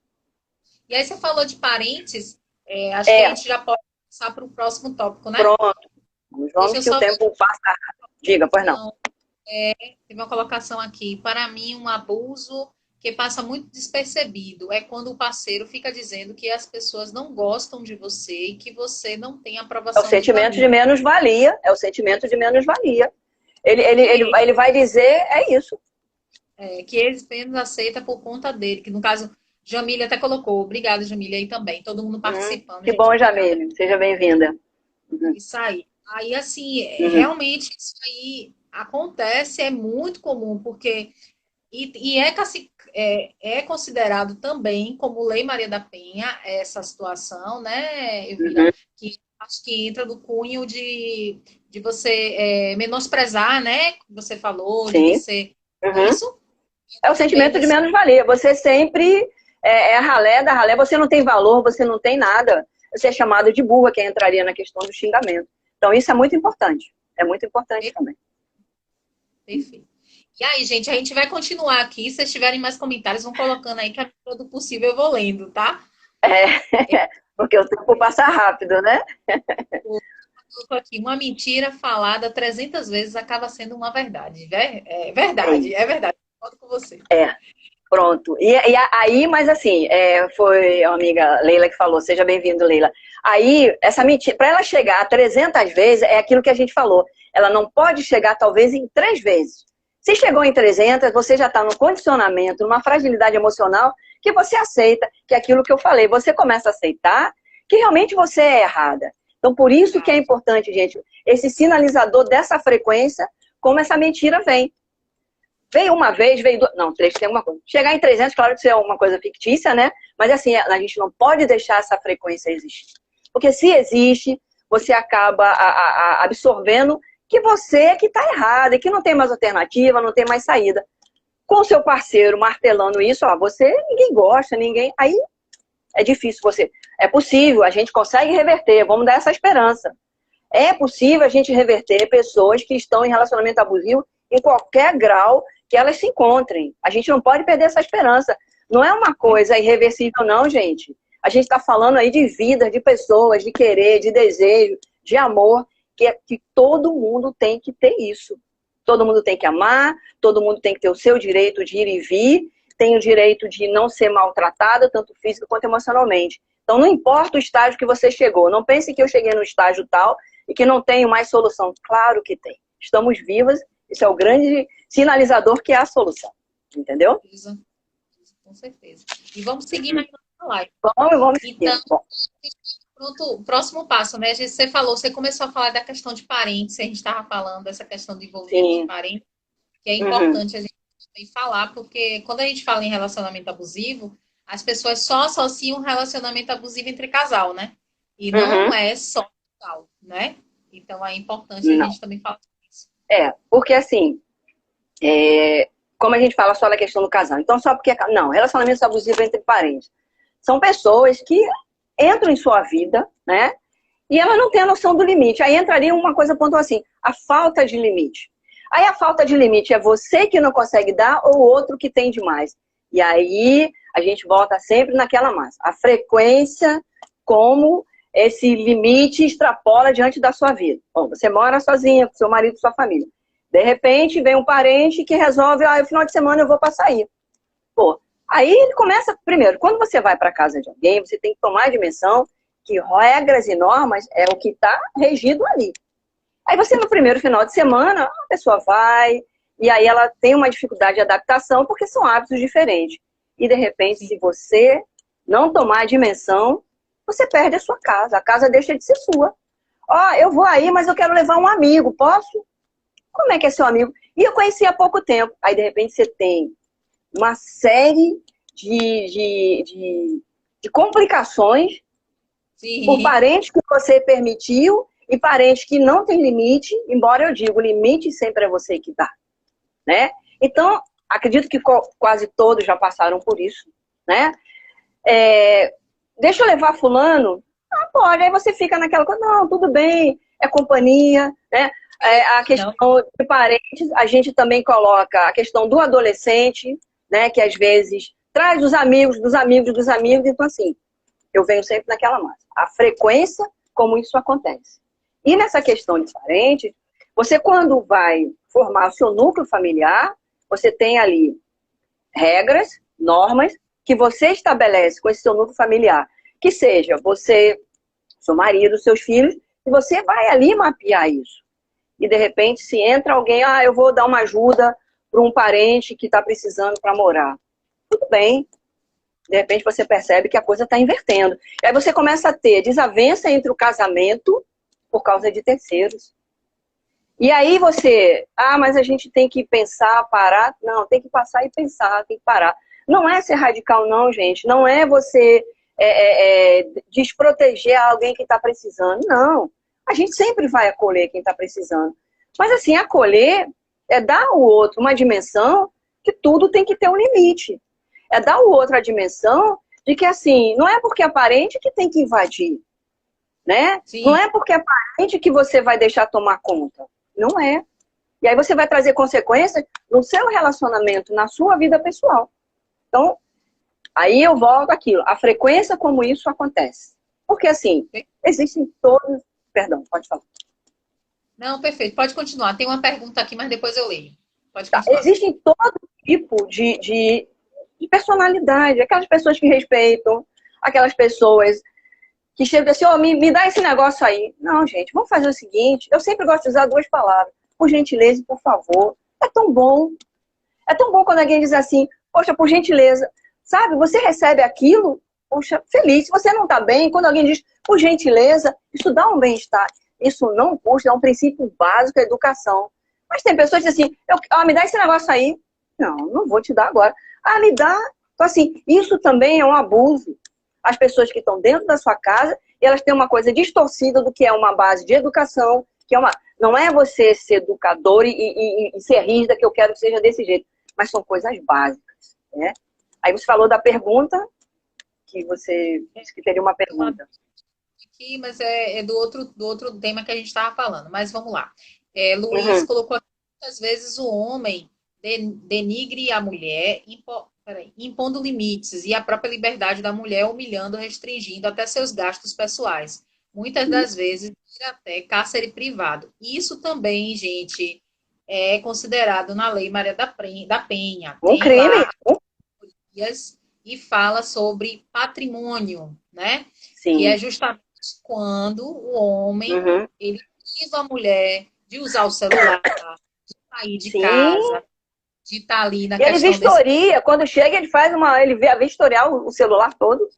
E aí você falou de parentes, acho que a gente já pode passar para o próximo tópico, né? Pronto. Vamos que o tempo passa. Diga, pois não. Teve uma colocação aqui. Para mim, um abuso que passa muito despercebido é quando o parceiro fica dizendo que as pessoas não gostam de você e que você não tem aprovação. É o sentimento de menos-valia. É o sentimento de menos-valia. Ele vai dizer, é isso. Que eles menos aceitam por conta dele. Que no caso, Jamília até colocou. Obrigada, Jamília, aí também. Todo mundo participando. Que bom, Jamília. Seja bem-vinda. Isso aí. Aí, assim, realmente isso aí acontece, é muito comum, porque... E é considerado também como Lei Maria da Penha essa situação, né, Evira? Que acho que entra no cunho de você menosprezar, né? Que você falou, de você... Isso? É o sentimento de menos-valia. Você sempre é ralé da ralé. Você não tem valor, você não tem nada. Você é chamado de burra, que entraria na questão do xingamento. Então, isso é muito importante. É muito importante também. Perfeito. E aí, gente, a gente vai continuar aqui. Se vocês tiverem mais comentários, vão colocando aí que a medida do possível eu vou lendo, tá? Porque o tempo passa rápido, né? Aqui, uma mentira falada 300 vezes acaba sendo uma verdade. É verdade. Concordo com você. Pronto. E aí, mas assim, foi a amiga Leila que falou, seja bem-vindo, Leila. Aí, essa mentira, para ela chegar a 300 vezes, é aquilo que a gente falou. Ela não pode chegar, talvez, em 3 vezes. Se chegou em 300, você já está num condicionamento, numa fragilidade emocional, que você aceita, que é aquilo que eu falei. Você começa a aceitar que realmente você é errada. Então, por isso que é importante, gente, esse sinalizador dessa frequência, como essa mentira vem. Veio uma vez, veio duas... Não, 3 tem alguma coisa. Chegar em 300, claro que isso é uma coisa fictícia, né? Mas assim, a gente não pode deixar essa frequência existir. Porque se existe, você acaba absorvendo que você é que está errado, e que não tem mais alternativa, não tem mais saída. Com o seu parceiro martelando isso, você, ninguém gosta, ninguém... Aí é difícil você... É possível, a gente consegue reverter, vamos dar essa esperança. É possível a gente reverter pessoas que estão em relacionamento abusivo em qualquer grau que elas se encontrem. A gente não pode perder essa esperança. Não é uma coisa irreversível, não, gente. A gente está falando aí de vida, de pessoas, de querer, de desejo, de amor, que todo mundo tem que ter isso. Todo mundo tem que amar, todo mundo tem que ter o seu direito de ir e vir, tem o direito de não ser maltratado, tanto físico quanto emocionalmente. Então, não importa o estágio que você chegou. Não pense que eu cheguei no estágio tal e que não tenho mais solução. Claro que tem. Estamos vivas. Esse é o grande sinalizador que é a solução. Entendeu? Com certeza. E vamos seguir na live. Vamos seguir. Então, pronto, o próximo passo, né? Você falou, você começou a falar da questão de parentes, a gente estava falando dessa questão de envolvimento de parentes, que é importante a gente também falar, porque quando a gente fala em relacionamento abusivo, as pessoas só associam relacionamento abusivo entre casal, né? E não é só casal, né? Então é importante a gente também falar. Porque assim, como a gente fala só da questão do casal. Então, só porque... Não, relacionamento abusivo entre parentes. São pessoas que entram em sua vida, né? E ela não tem a noção do limite. Aí entraria uma coisa pontual assim, a falta de limite. Aí a falta de limite é você que não consegue dar ou o outro que tem demais. E aí a gente volta sempre naquela massa. A frequência, como esse limite extrapola diante da sua vida. Bom, você mora sozinha, com seu marido, com sua família. De repente vem um parente que resolve, no final de semana eu vou para sair. Pô, aí ele começa, primeiro, quando você vai para casa de alguém, você tem que tomar a dimensão que regras e normas é o que está regido ali. Aí você, no primeiro final de semana, a pessoa vai, e aí ela tem uma dificuldade de adaptação, porque são hábitos diferentes. E, de repente, se você não tomar a dimensão, você perde a casa deixa de ser sua. Eu vou aí, mas eu quero levar um amigo, posso? Como é que é seu amigo? E eu conheci há pouco tempo. Aí, de repente, você tem uma série de complicações. Sim. Por parentes que você permitiu e parentes que não tem limite, embora eu diga, o limite sempre é você que dá, né? Então, acredito que quase todos já passaram por isso, né? Deixa eu levar fulano? Pode, aí você fica naquela coisa, não, tudo bem, é companhia, né? A questão de parentes, a gente também coloca a questão do adolescente, né? Que às vezes traz os amigos dos amigos dos amigos, então assim, eu venho sempre naquela massa. A frequência, como isso acontece. E nessa questão de parentes, você quando vai formar o seu núcleo familiar, você tem ali regras, normas, que você estabelece com esse seu núcleo familiar. Que seja você, seu marido, seus filhos, e você vai ali mapear isso. E de repente, se entra alguém, eu vou dar uma ajuda para um parente que está precisando para morar. Tudo bem. De repente você percebe que a coisa está invertendo. E aí você começa a ter desavença entre o casamento por causa de terceiros. E aí você, mas a gente tem que pensar, parar. Não, tem que passar e pensar, tem que parar. Não é ser radical não, gente. Não é você desproteger alguém que está precisando. Não. A gente sempre vai acolher quem está precisando. Mas assim, acolher é dar ao outro uma dimensão que tudo tem que ter um limite. É dar ao outro a dimensão de que, assim, não é porque é parente que tem que invadir, né? Sim. Não é porque é parente que você vai deixar tomar conta. Não é. E aí você vai trazer consequências no seu relacionamento, na sua vida pessoal. Então, aí eu volto àquilo. A frequência como isso acontece. Porque, assim, existem todos... Perdão, pode falar. Não, perfeito. Pode continuar. Tem uma pergunta aqui, mas depois eu leio. Pode continuar. Existem todo tipo de personalidade, aquelas pessoas que respeitam, aquelas pessoas que chegam assim, me dá esse negócio aí. Não, gente, vamos fazer o seguinte, eu sempre gosto de usar duas palavras, por gentileza e por favor. É tão bom. É tão bom quando alguém diz assim, poxa, por gentileza, sabe, você recebe aquilo, poxa, feliz. Se você não tá bem, quando alguém diz, por gentileza, isso dá um bem-estar. Isso não custa, é um princípio básico da educação. Mas tem pessoas que dizem assim, me dá esse negócio aí. Não vou te dar agora. Me dá. Então, assim, isso também é um abuso. As pessoas que estão dentro da sua casa, elas têm uma coisa distorcida do que é uma base de educação, que é não é você ser educador e ser rígida, que eu quero que seja desse jeito, mas são coisas básicas, né? Aí você falou da pergunta, que você disse que teria uma pergunta. Aqui, mas é do outro tema que a gente estava falando, mas vamos lá. Luiz colocou aqui, muitas vezes o homem denigre a mulher, impondo limites, e a própria liberdade da mulher humilhando, restringindo até seus gastos pessoais. Muitas das vezes, até cárcere privado. Isso também, gente, é considerado na Lei Maria da Penha. Um crime. E fala sobre patrimônio, né? Sim. E é justamente quando o homem ele priva a mulher de usar o celular, de sair de casa, de estar ali na questão... Ele vistoria, quando chega ele vê a vistoriar o celular todo.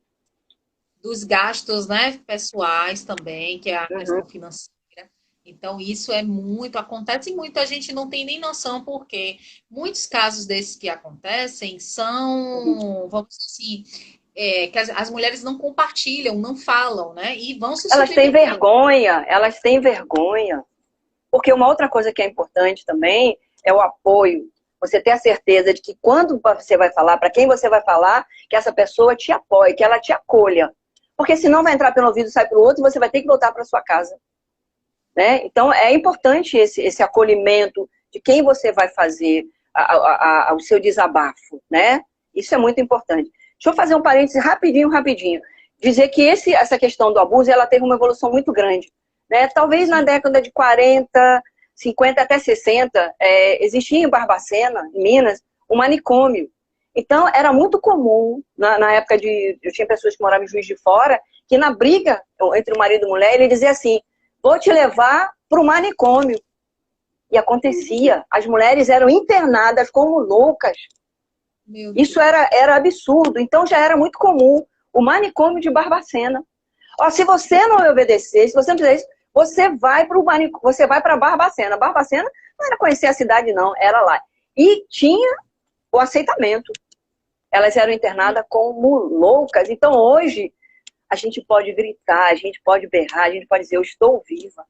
Dos gastos, né, pessoais também, que é a questão financeira. Então, isso acontece e muita gente não tem nem noção, porque muitos casos desses que acontecem são, vamos dizer assim, que as mulheres não compartilham, não falam, né? E vão se Elas têm vergonha. Porque uma outra coisa que é importante também é o apoio. Você ter a certeza de que quando você vai falar, para quem você vai falar, que essa pessoa te apoie, que ela te acolha. Porque senão vai entrar pelo ouvido e sai pelo outro e você vai ter que voltar para sua casa. Né? Então, é importante esse acolhimento de quem você vai fazer o seu desabafo. Né? Isso é muito importante. Deixa eu fazer um parêntese rapidinho. Dizer que essa questão do abuso, ela teve uma evolução muito grande. Né? Talvez na década de 40, 50 até 60, existia em Barbacena, em Minas, um manicômio. Então, era muito comum, na época eu tinha pessoas que moravam em Juiz de Fora, que na briga entre o marido e a mulher, ele dizia assim, vou te levar para o manicômio. E acontecia. As mulheres eram internadas como loucas. Isso era absurdo. Então, já era muito comum. O manicômio de Barbacena. Ó, se você não obedecer, se você não fizer isso, você vai para Barbacena. Barbacena não era conhecer a cidade, não. Era lá. E tinha o aceitamento. Elas eram internadas como loucas. Então, hoje, a gente pode gritar, a gente pode berrar, a gente pode dizer, eu estou viva.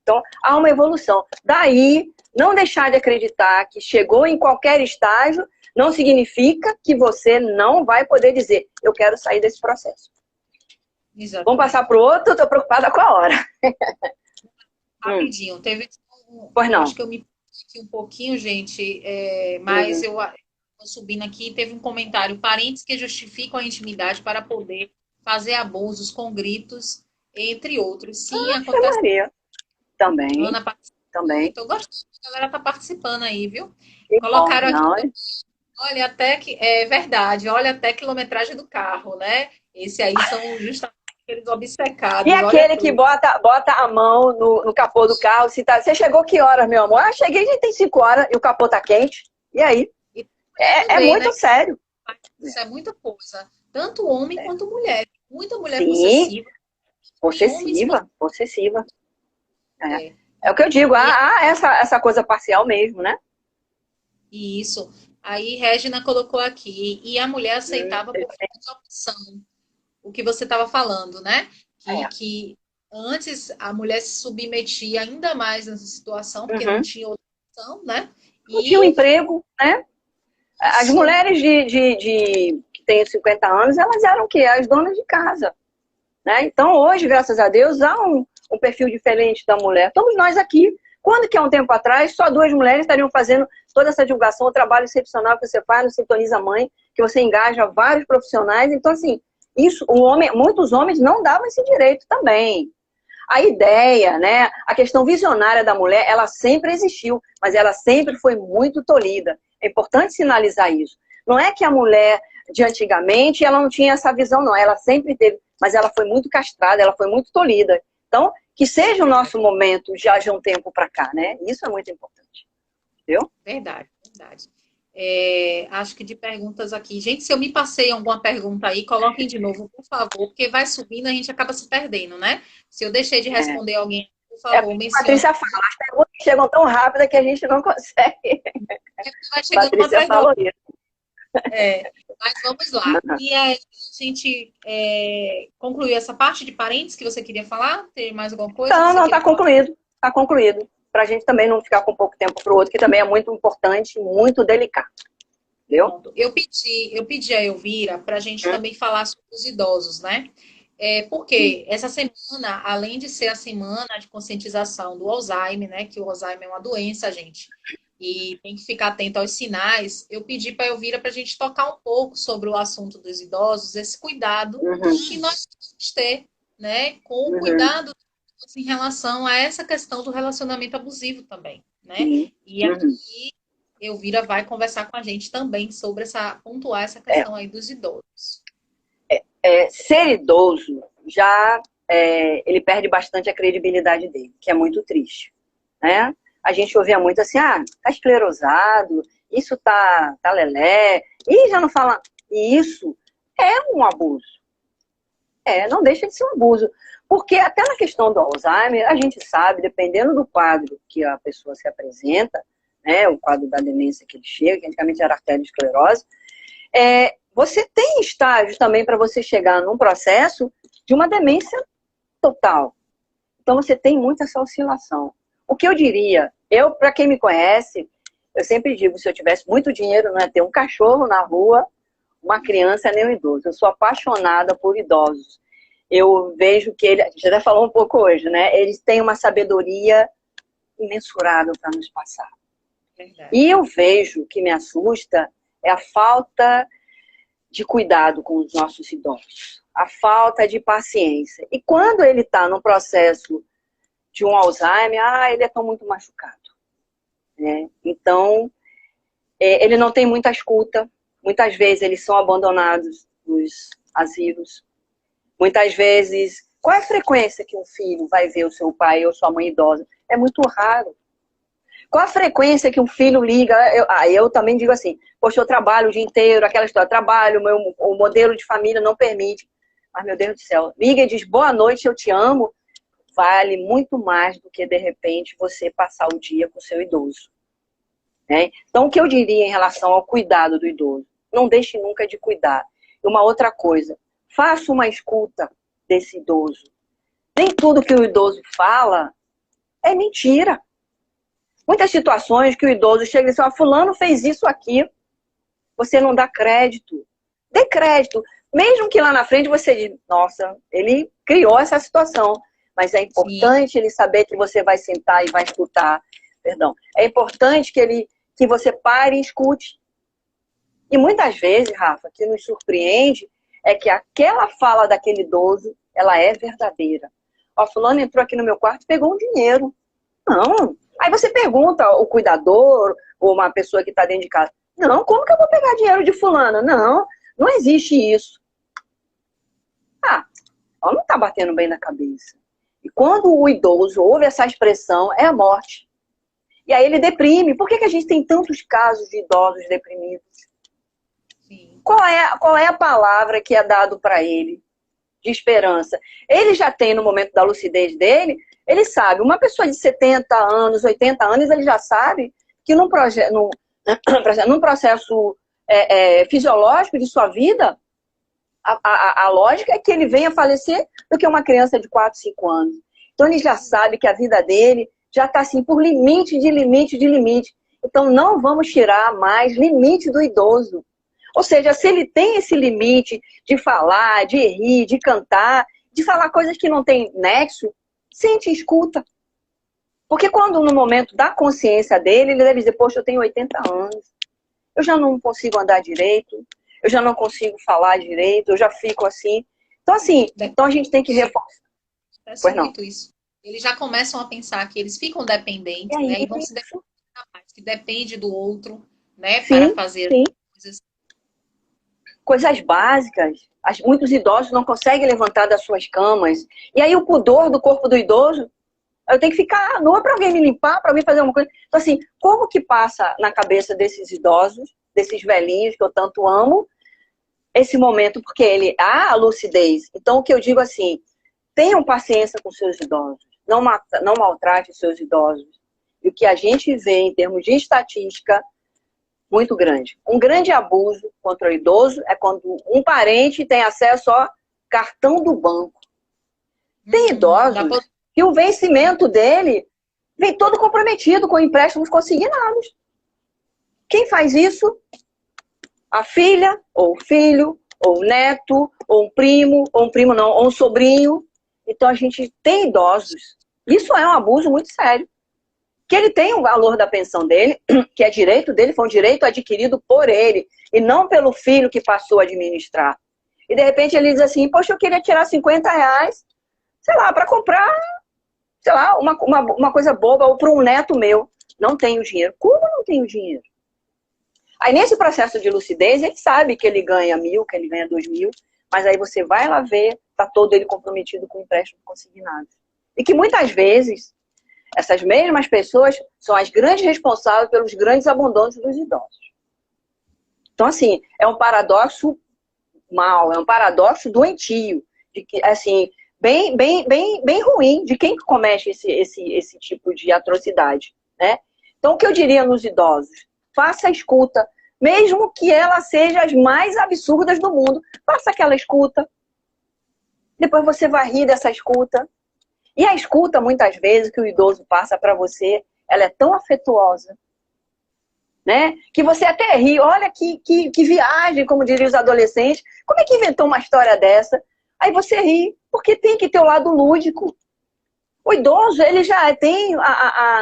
Então, há uma evolução. Daí, não deixar de acreditar que chegou em qualquer estágio não significa que você não vai poder dizer, eu quero sair desse processo. Exatamente. Vamos passar para o outro, estou preocupada com a hora. Rapidinho, teve pois não. Acho que eu me perdi aqui um pouquinho, gente, mas eu estou subindo aqui, teve um comentário, parentes que justificam a intimidade para poder fazer abusos com gritos, entre outros. Sim, acontece. Maria. Também. Ana também. Estou gostando, a galera está participando aí, viu? Que Colocaram bom, aqui. Olha, até que é verdade, olha até a quilometragem do carro, né? Esse aí são justamente aqueles obcecados. E aquele que bota a mão no capô do carro, se tá, você chegou que horas, meu amor? Ah, cheguei, já tem 5 horas e o capô tá quente. E aí? É muito, né? Sério. Isso é muita coisa. Tanto homem quanto mulher. Muita mulher Sim. Possessiva. É o que eu digo, essa coisa parcial mesmo, né? Isso. Aí, Regina colocou aqui, e a mulher aceitava por falta de opção. O que você estava falando, né? Que antes a mulher se submetia ainda mais nessa situação, porque não tinha outra opção, né? Não tinha um emprego, né? As mulheres que têm 50 anos, elas eram o quê? As donas de casa. Né? Então, hoje, graças a Deus, há um perfil diferente da mulher. Estamos nós aqui. Quando que há um tempo atrás, só 2 mulheres estariam fazendo toda essa divulgação, o trabalho excepcional que você faz no Sintoniza Mãe, que você engaja vários profissionais. Então, assim, muitos homens não davam esse direito também. A ideia, né, a questão visionária da mulher, ela sempre existiu, mas ela sempre foi muito tolhida. É importante sinalizar isso. Não é que a mulher de antigamente, ela não tinha essa visão, não. Ela sempre teve, mas ela foi muito castrada, ela foi muito tolhida. Então, que seja o nosso momento já de um tempo para cá, né? Isso é muito importante. Entendeu? Verdade. Acho que de perguntas aqui. Gente, se eu me passei alguma pergunta aí, coloquem de novo, por favor, porque vai subindo, a gente acaba se perdendo, né? Se eu deixei de responder alguém, por favor, mencione. Patrícia fala, as perguntas chegam tão rápidas que a gente não consegue. Vai chegando Patrícia falou isso. Mas vamos lá. E a gente concluiu essa parte de parentes que você queria falar? Tem mais alguma coisa? Não, está concluído. Está concluído. Para a gente também não ficar com pouco tempo para o outro, que também é muito importante, muito delicado. Entendeu? Pronto. Eu pedi a Elvira para a gente também falar sobre os idosos, né? Porque essa semana, além de ser a semana de conscientização do Alzheimer, né? Que o Alzheimer é uma doença, gente. E tem que ficar atento aos sinais. Eu pedi para a Elvira para a gente tocar um pouco sobre o assunto dos idosos, esse cuidado que nós temos que ter, né? Com o cuidado em relação a essa questão do relacionamento abusivo também, né? E aqui Elvira vai conversar com a gente também sobre pontuar essa questão aí dos idosos. Ser idoso ele perde bastante a credibilidade dele, que é muito triste, né? A gente ouvia muito assim, tá esclerosado, isso tá lelé, e já não fala. E isso é um abuso. Não deixa de ser um abuso. Porque até na questão do Alzheimer, a gente sabe, dependendo do quadro que a pessoa se apresenta, né, o quadro da demência que ele chega, que antigamente era arteriosclerose, você tem estágios também para você chegar num processo de uma demência total. Então você tem muita essa oscilação. O que eu diria, para quem me conhece, Eu sempre digo, se eu tivesse muito dinheiro, não ia ter um cachorro na rua, uma criança nem um idoso. Eu sou apaixonada por idosos. Eu vejo que a gente até falou um pouco hoje, né? Eles têm uma sabedoria imensurável para nos passar. Verdade. E eu vejo que me assusta é a falta de cuidado com os nossos idosos, a falta de paciência. E quando ele está no processo de um Alzheimer, ele é tão muito machucado, né? Então, ele não tem muita escuta. Muitas vezes eles são abandonados nos asilos. Muitas vezes, qual é a frequência que um filho vai ver o seu pai ou sua mãe idosa? É muito raro. Qual a frequência que um filho liga? Eu também digo assim, poxa, eu trabalho o dia inteiro, aquela história, trabalho, o modelo de família não permite. Mas, meu Deus do céu, liga e diz, boa noite, eu te amo, vale muito mais do que, de repente, você passar o dia com o seu idoso. Né? Então, o que eu diria em relação ao cuidado do idoso? Não deixe nunca de cuidar. E uma outra coisa, faça uma escuta desse idoso. Nem tudo que o idoso fala é mentira. Muitas situações que o idoso chega e diz, fulano fez isso aqui. Você não dá crédito. Dê crédito. Mesmo que lá na frente você diga, nossa, ele criou essa situação. Mas é importante ele saber que você vai sentar e vai escutar. Perdão. É importante que você pare e escute. E muitas vezes, Rafa, o que nos surpreende é que aquela fala daquele idoso, ela é verdadeira. Fulano entrou aqui no meu quarto e pegou um dinheiro. Não. Aí você pergunta ao cuidador ou uma pessoa que está dentro de casa, não, como que eu vou pegar dinheiro de fulano? Não, não existe isso. Ela não está batendo bem na cabeça. E quando o idoso ouve essa expressão, é a morte. E aí ele deprime. Por que a gente tem tantos casos de idosos deprimidos? Sim. Qual é a palavra que é dado para ele de esperança? Ele já tem, no momento da lucidez dele, ele sabe, uma pessoa de 70 anos, 80 anos, ele já sabe que num processo fisiológico de sua vida, a lógica é que ele venha falecer do que uma criança de 4, 5 anos. Então ele já sabe que a vida dele já está assim por limite de limite de limite. Então não vamos tirar mais limite do idoso. Ou seja, se ele tem esse limite de falar, de rir, de cantar, de falar coisas que não tem nexo, sente e escuta. Porque quando no momento da consciência dele, ele deve dizer, poxa, eu tenho 80 anos, eu já não consigo andar direito, eu já não consigo falar direito, eu já fico assim. Então, assim, a gente tem que reforçar. Pois não. Muito isso. Eles já começam a pensar que eles ficam dependentes, né? E vão se depender mais, que depende do outro, né? Para fazer coisas. Coisas básicas. Muitos idosos não conseguem levantar das suas camas. E aí o pudor do corpo do idoso, eu tenho que ficar nua para alguém me limpar, para alguém fazer alguma coisa. Então, assim, como que passa na cabeça desses idosos, desses velhinhos que eu tanto amo, esse momento? Porque ele há a lucidez. Então, o que eu digo assim, tenham paciência com seus idosos. Não maltrate seus idosos. E o que a gente vê em termos de estatística, muito grande. Um grande abuso contra o idoso é quando um parente tem acesso ao cartão do banco. Tem idosos que o vencimento dele vem todo comprometido com empréstimos consignados. Quem faz isso? A filha, ou o filho, ou o neto, ou um primo não, ou um sobrinho. Então a gente tem idosos. Isso é um abuso muito sério. Que ele tem o valor da pensão dele, que é direito dele, foi um direito adquirido por ele, e não pelo filho que passou a administrar. E de repente ele diz assim, poxa, eu queria tirar 50 reais, sei lá, para comprar, sei lá, uma coisa boba, ou para um neto meu. Não tenho dinheiro. Como não tenho dinheiro? Aí nesse processo de lucidez, ele sabe que ele ganha 1.000, que ele ganha 2.000, mas aí você vai lá ver, tá todo ele comprometido com empréstimo consignado. E que muitas vezes essas mesmas pessoas são as grandes responsáveis pelos grandes abandonos dos idosos. Então, assim, é um paradoxo mau, é um paradoxo doentio, de que, assim, bem ruim de quem comete esse tipo de atrocidade, né? Então, o que eu diria nos idosos? Faça a escuta, mesmo que ela seja as mais absurdas do mundo. Faça aquela escuta. Depois você vai rir dessa escuta. E a escuta, muitas vezes, que o idoso passa para você, ela é tão afetuosa, né? Que você até ri, olha que viagem, como diriam os adolescentes, como é que inventou uma história dessa? Aí você ri, porque tem que ter o lado lúdico. O idoso, ele já tem,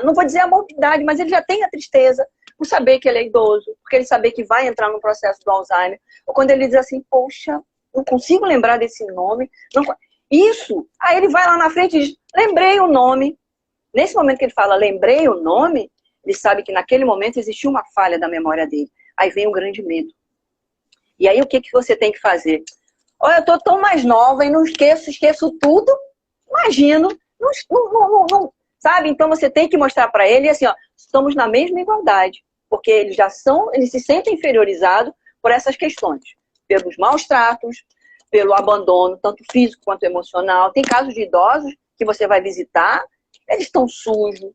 não vou dizer a morbidade, mas ele já tem a tristeza por saber que ele é idoso, porque ele saber que vai entrar no processo do Alzheimer. Ou quando ele diz assim, poxa, não consigo lembrar desse nome. Não... Isso, aí ele vai lá na frente e diz, lembrei o nome. Nesse momento que ele fala, lembrei o nome, ele sabe que naquele momento existiu uma falha da memória dele. Aí vem o grande medo. E aí o que você tem que fazer? Olha, eu tô tão mais nova e não esqueço tudo. Imagino. Não, sabe? Então você tem que mostrar para ele assim, ó, estamos na mesma igualdade. Porque eles se sentem inferiorizados por essas questões. Pelos maus tratos, pelo abandono, tanto físico quanto emocional. Tem casos de idosos que você vai visitar, eles estão sujos,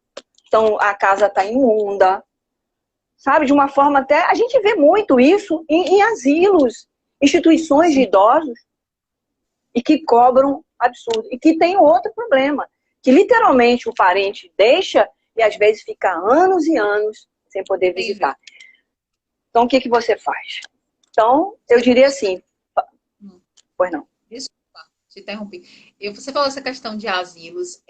a casa está imunda, sabe? De uma forma até... A gente vê muito isso em asilos, instituições de idosos, e que cobram absurdo. E que tem outro problema, que literalmente o parente deixa e às vezes fica anos e anos sem poder visitar. Então, o que você faz? Então, eu diria assim... Pois não. Desculpa, te interrompi. Você falou essa questão de asilos.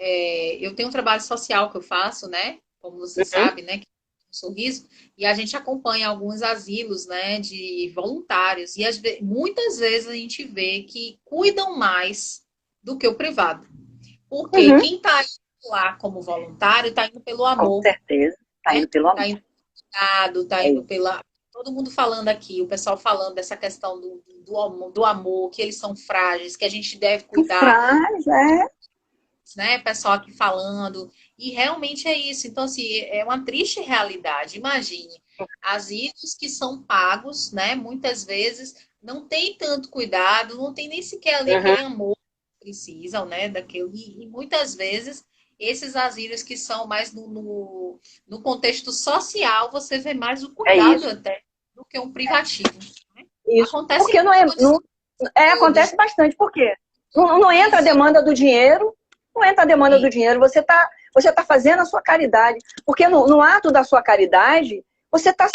Eu tenho um trabalho social que eu faço, né? Como você sabe, né? Que é um sorriso. E a gente acompanha alguns asilos, né? De voluntários. E muitas vezes a gente vê que cuidam mais do que o privado. Porque quem está indo lá como voluntário está indo pelo amor. Com certeza. Está indo pelo amor. Está indo pelo cuidado, está indo pela... Todo mundo falando aqui, o pessoal falando dessa questão do amor, que eles são frágeis, que a gente deve cuidar. Frágeis, Né? Pessoal aqui falando. E realmente é isso. Então, assim, é uma triste realidade. Imagine, asilos que são pagos, né? Muitas vezes não tem tanto cuidado, não tem nem sequer ali aquele amor que precisam, né? Daquilo. E muitas vezes esses asilos que são mais no contexto social, você vê mais o cuidado até do que um privativo. Né? Isso. Acontece porque acontece bastante. Por quê? Não entra a demanda do dinheiro, não entra a demanda do dinheiro, você tá fazendo a sua caridade. Porque no ato da sua caridade, você tá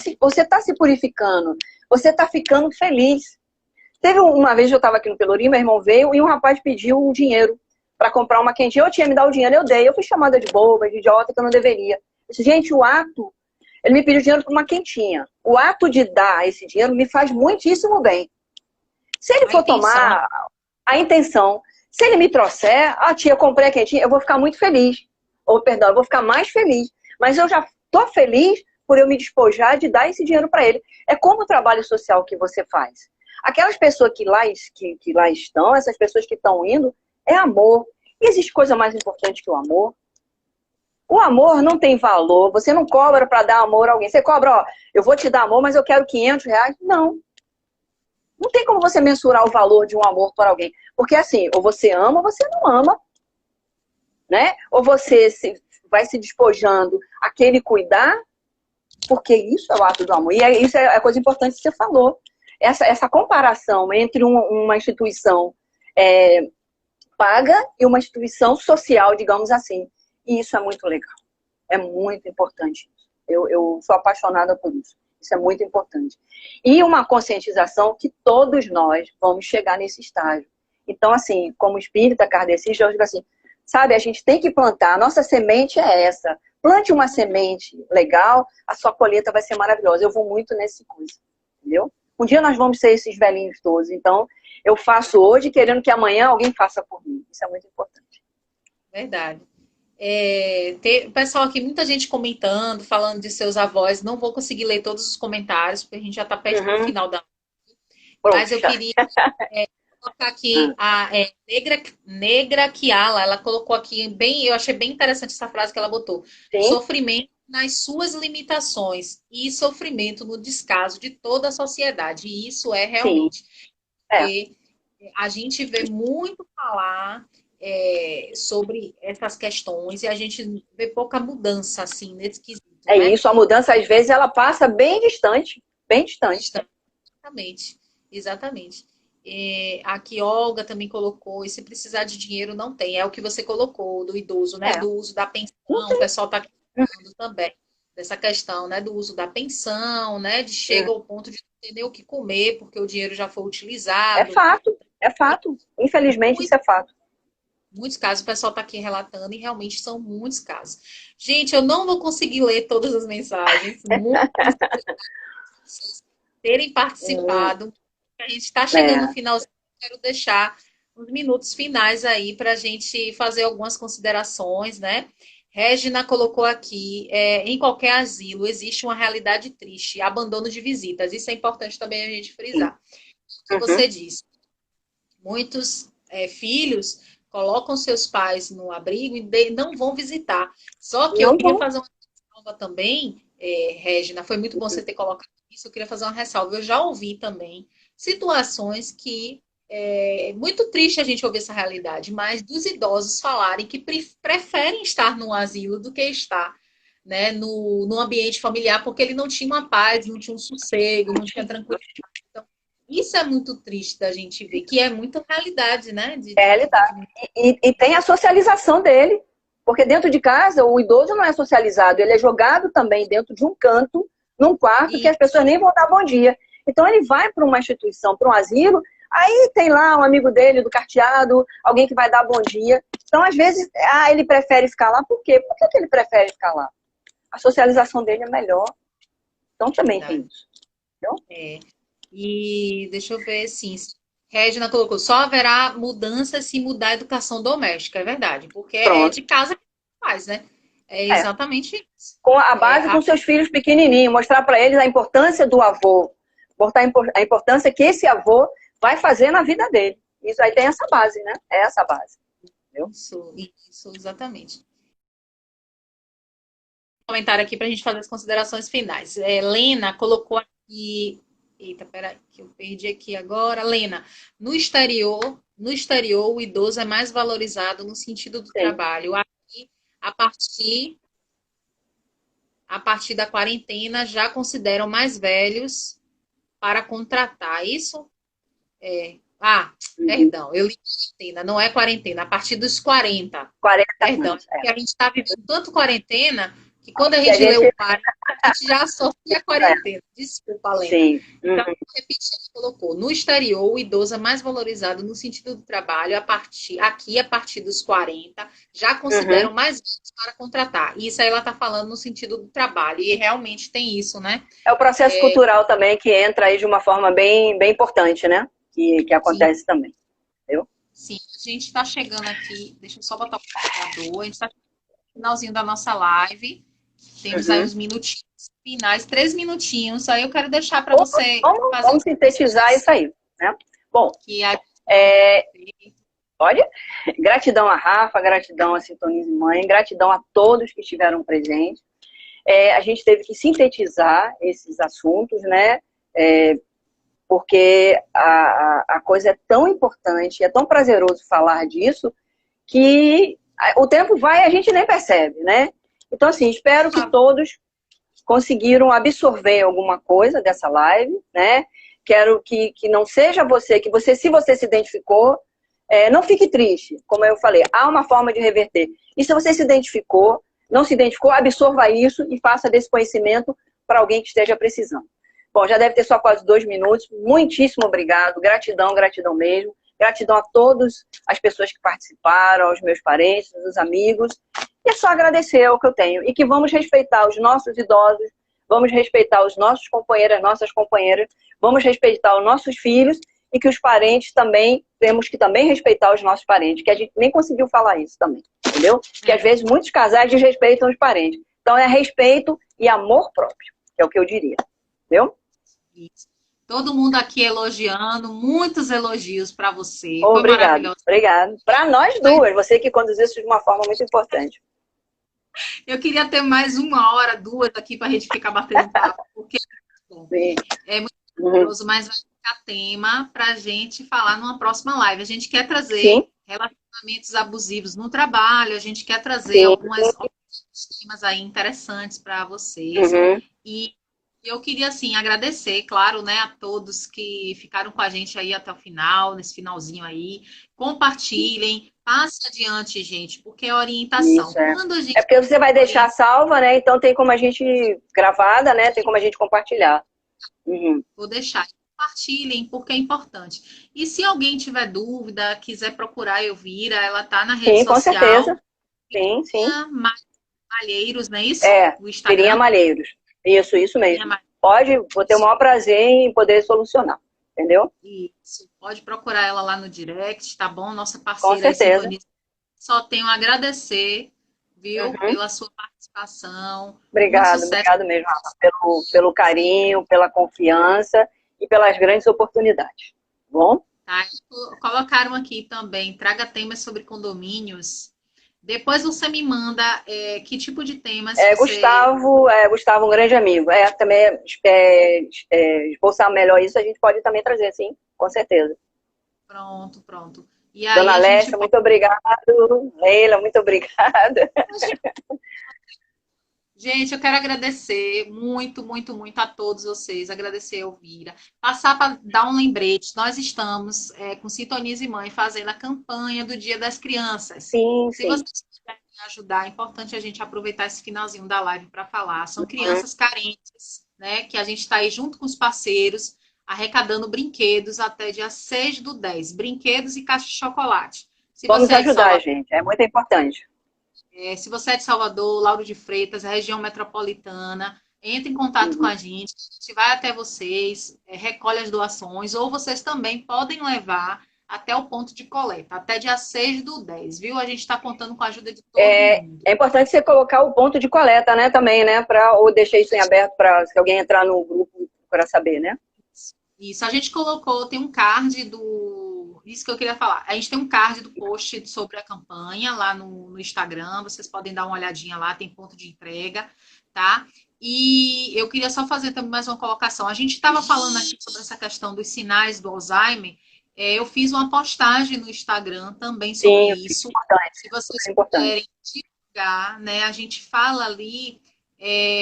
se purificando, você está ficando feliz. Teve uma vez eu estava aqui no Pelourinho, meu irmão veio e um rapaz pediu um dinheiro para comprar uma quentinha. Eu tinha me dado o dinheiro, eu dei. Eu fui chamada de boba, de idiota, que eu não deveria. Eu disse, gente, o ato... Ele me pediu dinheiro para uma quentinha. O ato de dar esse dinheiro me faz muitíssimo bem. Se ele for tomar a intenção, se ele me trouxer, tia, comprei a quentinha, eu vou ficar muito feliz. Ou, perdão, eu vou ficar mais feliz. Mas eu já estou feliz por eu me despojar de dar esse dinheiro para ele. É como o trabalho social que você faz. Aquelas pessoas que lá estão, essas pessoas que estão indo, é amor. E existe coisa mais importante que o amor? O amor não tem valor. Você não cobra para dar amor a alguém. Você cobra, ó, eu vou te dar amor, mas eu quero R$500. Não. Não tem como você mensurar o valor de um amor por alguém. Porque assim, ou você ama ou você não ama. Né? Ou você vai se despojando a querer cuidar, porque isso é o ato do amor. E isso é a coisa importante que você falou. Essa comparação entre uma instituição paga e uma instituição social, digamos assim. E isso é muito legal. É muito importante. Eu sou apaixonada por isso. Isso é muito importante. E uma conscientização que todos nós vamos chegar nesse estágio. Então, assim, como espírita kardecista, eu digo assim, sabe, a gente tem que plantar. A nossa semente é essa. Plante uma semente legal, a sua colheita vai ser maravilhosa. Eu vou muito nesse coisa, entendeu? Um dia nós vamos ser esses velhinhos todos. Então, eu faço hoje querendo que amanhã alguém faça por mim. Isso é muito importante. Verdade. Tem pessoal aqui, muita gente comentando, falando de seus avós. Não vou conseguir ler todos os comentários, porque a gente já está perto do final da... Mas eu queria colocar aqui a Negra Kiala. Ela colocou aqui, eu achei bem interessante essa frase que ela botou. Sim. Sofrimento nas suas limitações e sofrimento no descaso de toda a sociedade. E isso é realmente... Porque a gente vê muito falar... sobre essas questões e a gente vê pouca mudança assim nesse quesito. Né? Isso, a mudança às vezes ela passa bem distante, bem distante. Exatamente. Aqui Olga também colocou, e se precisar de dinheiro não tem, é o que você colocou do idoso, né? Do uso da pensão, o pessoal está falando também dessa questão, né, do uso da pensão, né, de chega ao ponto de não ter nem o que comer, porque o dinheiro já foi É utilizado. fato, é fato. Infelizmente, isso é fato. Muitos casos, o pessoal está aqui relatando, e realmente são muitos casos. Gente, eu não vou conseguir ler todas as mensagens, muitas pessoas terem participado. A gente está chegando no É. finalzinho, quero deixar uns minutos finais aí para a gente fazer algumas considerações, né? Regina colocou aqui, em qualquer asilo existe uma realidade triste, abandono de visitas. Isso é importante também a gente frisar. O que você disse, muitos filhos colocam seus pais no abrigo e não vão visitar. Só que eu Não queria vão. fazer uma ressalva também, Regina, foi muito bom você ter colocado isso, eu queria fazer uma ressalva. Eu já ouvi também situações que é muito triste a gente ouvir essa realidade, mas dos idosos falarem que preferem estar no asilo do que estar, né, no ambiente familiar, porque ele não tinha uma paz, não tinha um sossego, não tinha tranquilidade. Então, isso é muito triste da gente ver, que é muita realidade, né? É realidade. E tem a socialização dele, porque dentro de casa o idoso não é socializado, ele é jogado também dentro de um canto, num quarto, que as pessoas nem vão dar bom dia. Então ele vai para uma instituição, para um asilo, aí tem lá um amigo dele do carteado, alguém que vai dar bom dia. Então, às vezes, ele prefere ficar lá. Por quê? Por que ele prefere ficar lá? A socialização dele é melhor. Então também tem isso. Entendeu? E deixa eu ver, sim. Regina colocou, só haverá mudança se mudar a educação doméstica, é verdade, porque é Pronto. de casa que faz, né? É É. exatamente isso. Com a base com seus filhos pequenininhos, mostrar para eles a importância do avô, mostrar a importância que esse avô vai fazer na vida dele. Isso aí tem essa base, né? É essa base. Entendeu? Isso, exatamente. Comentário aqui para a gente fazer as considerações finais. Lena colocou aqui. Eita, peraí, que eu perdi aqui agora. Lena, no exterior, o idoso é mais valorizado no sentido do trabalho. Aqui, a partir da quarentena, já consideram mais velhos para contratar. Isso? Perdão, eu li quarentena, não é quarentena, a partir dos 40. 40 Perdão, anos. porque a gente está vivendo tanto quarentena que quando a gente lê o 40, a gente já associa a quarentena. Desculpa, Lena. Sim. Então, repetindo, colocou, no exterior, o idoso é mais valorizado no sentido do trabalho, a partir dos 40, já consideram mais velhos para contratar. Isso aí ela está falando no sentido do trabalho, e realmente tem isso, né? É o processo cultural também que entra aí de uma forma bem, bem importante, né? Que acontece também. Entendeu? Sim, a gente está chegando aqui, deixa eu só botar o computador, a gente está no finalzinho da nossa live, temos aí uns minutinhos finais, 3 minutinhos, aí eu quero deixar para você fazer... Vamos sintetizar isso aí, né? Bom, pode? Gratidão a Rafa, gratidão a Sintonize Mãe, gratidão a todos que estiveram presentes. A gente teve que sintetizar esses assuntos, né? Porque a coisa é tão importante, é tão prazeroso falar disso, que o tempo vai e a gente nem percebe, né? Então, assim, espero que todos conseguiram absorver alguma coisa dessa live, né? Quero que não seja você, que você, se você se identificou, não fique triste, como eu falei, há uma forma de reverter. E se você se identificou, não se identificou, absorva isso e faça desse conhecimento para alguém que esteja precisando. Bom, já deve ter só quase 2 minutos. Muitíssimo obrigado. Gratidão, gratidão mesmo. Gratidão a todas as pessoas que participaram, aos meus parentes, aos amigos. E é só agradecer o que eu tenho. E que vamos respeitar os nossos idosos, vamos respeitar os nossos companheiros, as nossas companheiras, vamos respeitar os nossos filhos e que os parentes também, temos que também respeitar os nossos parentes, que a gente nem conseguiu falar isso também, entendeu? Porque às vezes muitos casais desrespeitam os parentes. Então é respeito e amor próprio, que é o que eu diria, entendeu? Isso. Todo mundo aqui elogiando, muitos elogios para você. Obrigado, obrigado. Para nós duas, você que conduziu isso de uma forma muito importante. Eu queria ter mais 1 hora, 2 aqui para a gente ficar batendo papo, porque é muito curioso, mas vai ficar tema para a gente falar numa próxima live. A gente quer trazer relacionamentos abusivos no trabalho, a gente quer trazer alguns temas aí interessantes para vocês. E Eu queria, assim, agradecer, claro, né, a todos que ficaram com a gente aí até o final, nesse finalzinho aí. Compartilhem, passe adiante, gente, porque é orientação. Isso, é. Quando a É gente porque você vai deixar orienta, salva, né? Então tem como a gente gravada, né? Tem como a gente compartilhar. Uhum. vou deixar. Compartilhem, porque é importante. E se alguém tiver dúvida, quiser procurar a Elvira, ela tá na rede Sim, com social, certeza. Sim, sim. Malheiros, não é isso? É, O Virinha Instagram, Malheiros. Isso Virinha mesmo. Pode, vou ter o maior prazer em poder solucionar. Entendeu? Isso. Pode procurar ela lá no direct, tá bom? Nossa Com parceira aí, certeza. sintonista. Só tenho a agradecer, viu, Uhum. pela sua participação. Muito Obrigado, sucesso. obrigado mesmo, Rafa, pelo carinho, pela confiança e pelas grandes oportunidades. Bom? Tá? Colocaram aqui também, traga temas sobre condomínios. Depois você me manda que tipo de temas você. Gustavo, um grande amigo. Também esboçar melhor isso, a gente pode também trazer, sim, com certeza. Pronto, pronto. E aí Dona a gente Alessia, pode. muito obrigado. Leila, muito obrigada. Gente, eu quero agradecer muito, muito, muito a todos vocês. Agradecer a Elvira. Passar para dar um lembrete. Nós estamos com Sintonize Mãe fazendo a campanha do Dia das Crianças. Sim, Se sim. vocês quiserem ajudar, é importante a gente aproveitar esse finalzinho da live para falar. São Uhum. crianças carentes, né? Que a gente está aí junto com os parceiros, arrecadando brinquedos até dia 6/10. Brinquedos e caixa de chocolate. Se Vamos você é de ajudar, Salvador, gente. É muito importante. se você é de Salvador, Lauro de Freitas, região metropolitana, entre em contato com Uhum. a gente vai até vocês, recolhe as doações, ou vocês também podem levar até o ponto de coleta, até dia 6/10, viu? A gente está contando com a ajuda de todo mundo. É importante você colocar o ponto de coleta, né, também, né? Ou deixar isso em aberto para se alguém entrar no grupo para saber, né? Isso, a gente colocou, tem um card do. Isso que eu queria falar. A gente tem um card do post sobre a campanha lá no Instagram. Vocês podem dar uma olhadinha lá, tem ponto de entrega, tá? E eu queria só fazer também mais uma colocação. A gente estava falando aqui sobre essa questão dos sinais do Alzheimer. Eu fiz uma postagem no Instagram também sobre Sim, isso. Se vocês é importante. puderem divulgar, né? A gente fala ali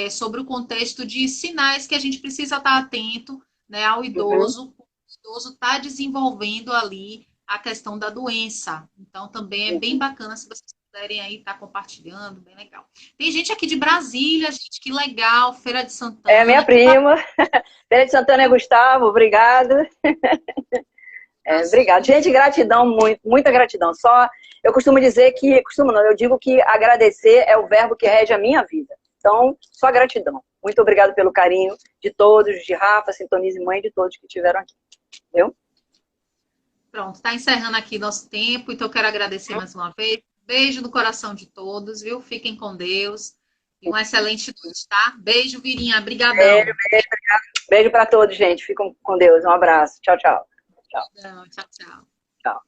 sobre o contexto de sinais que a gente precisa estar atento, né, ao Uhum. idoso. O idoso está desenvolvendo ali a questão da doença. Então, também é bem Uhum. bacana se vocês puderem aí estar compartilhando, bem legal. Tem gente aqui de Brasília, gente, que legal, Feira de É minha Santana. prima. Feira de Santana é Gustavo, obrigado. Obrigado. Gente, gratidão, muita gratidão. Eu costumo dizer que, eu digo que agradecer é o verbo que rege a minha vida. Então, só gratidão. Muito obrigado pelo carinho de todos, de Rafa, Sintonize Mãe, de todos que estiveram aqui. Entendeu? Pronto, está encerrando aqui nosso tempo, então eu quero agradecer mais uma vez. Beijo no coração de todos, viu? Fiquem com Deus. E um excelente noite, tá? Beijo, Virinha. Brigadão. Beijo para todos, gente. Fiquem com Deus. Um abraço. Tchau, tchau. Tchau. Tchau, tchau. Tchau.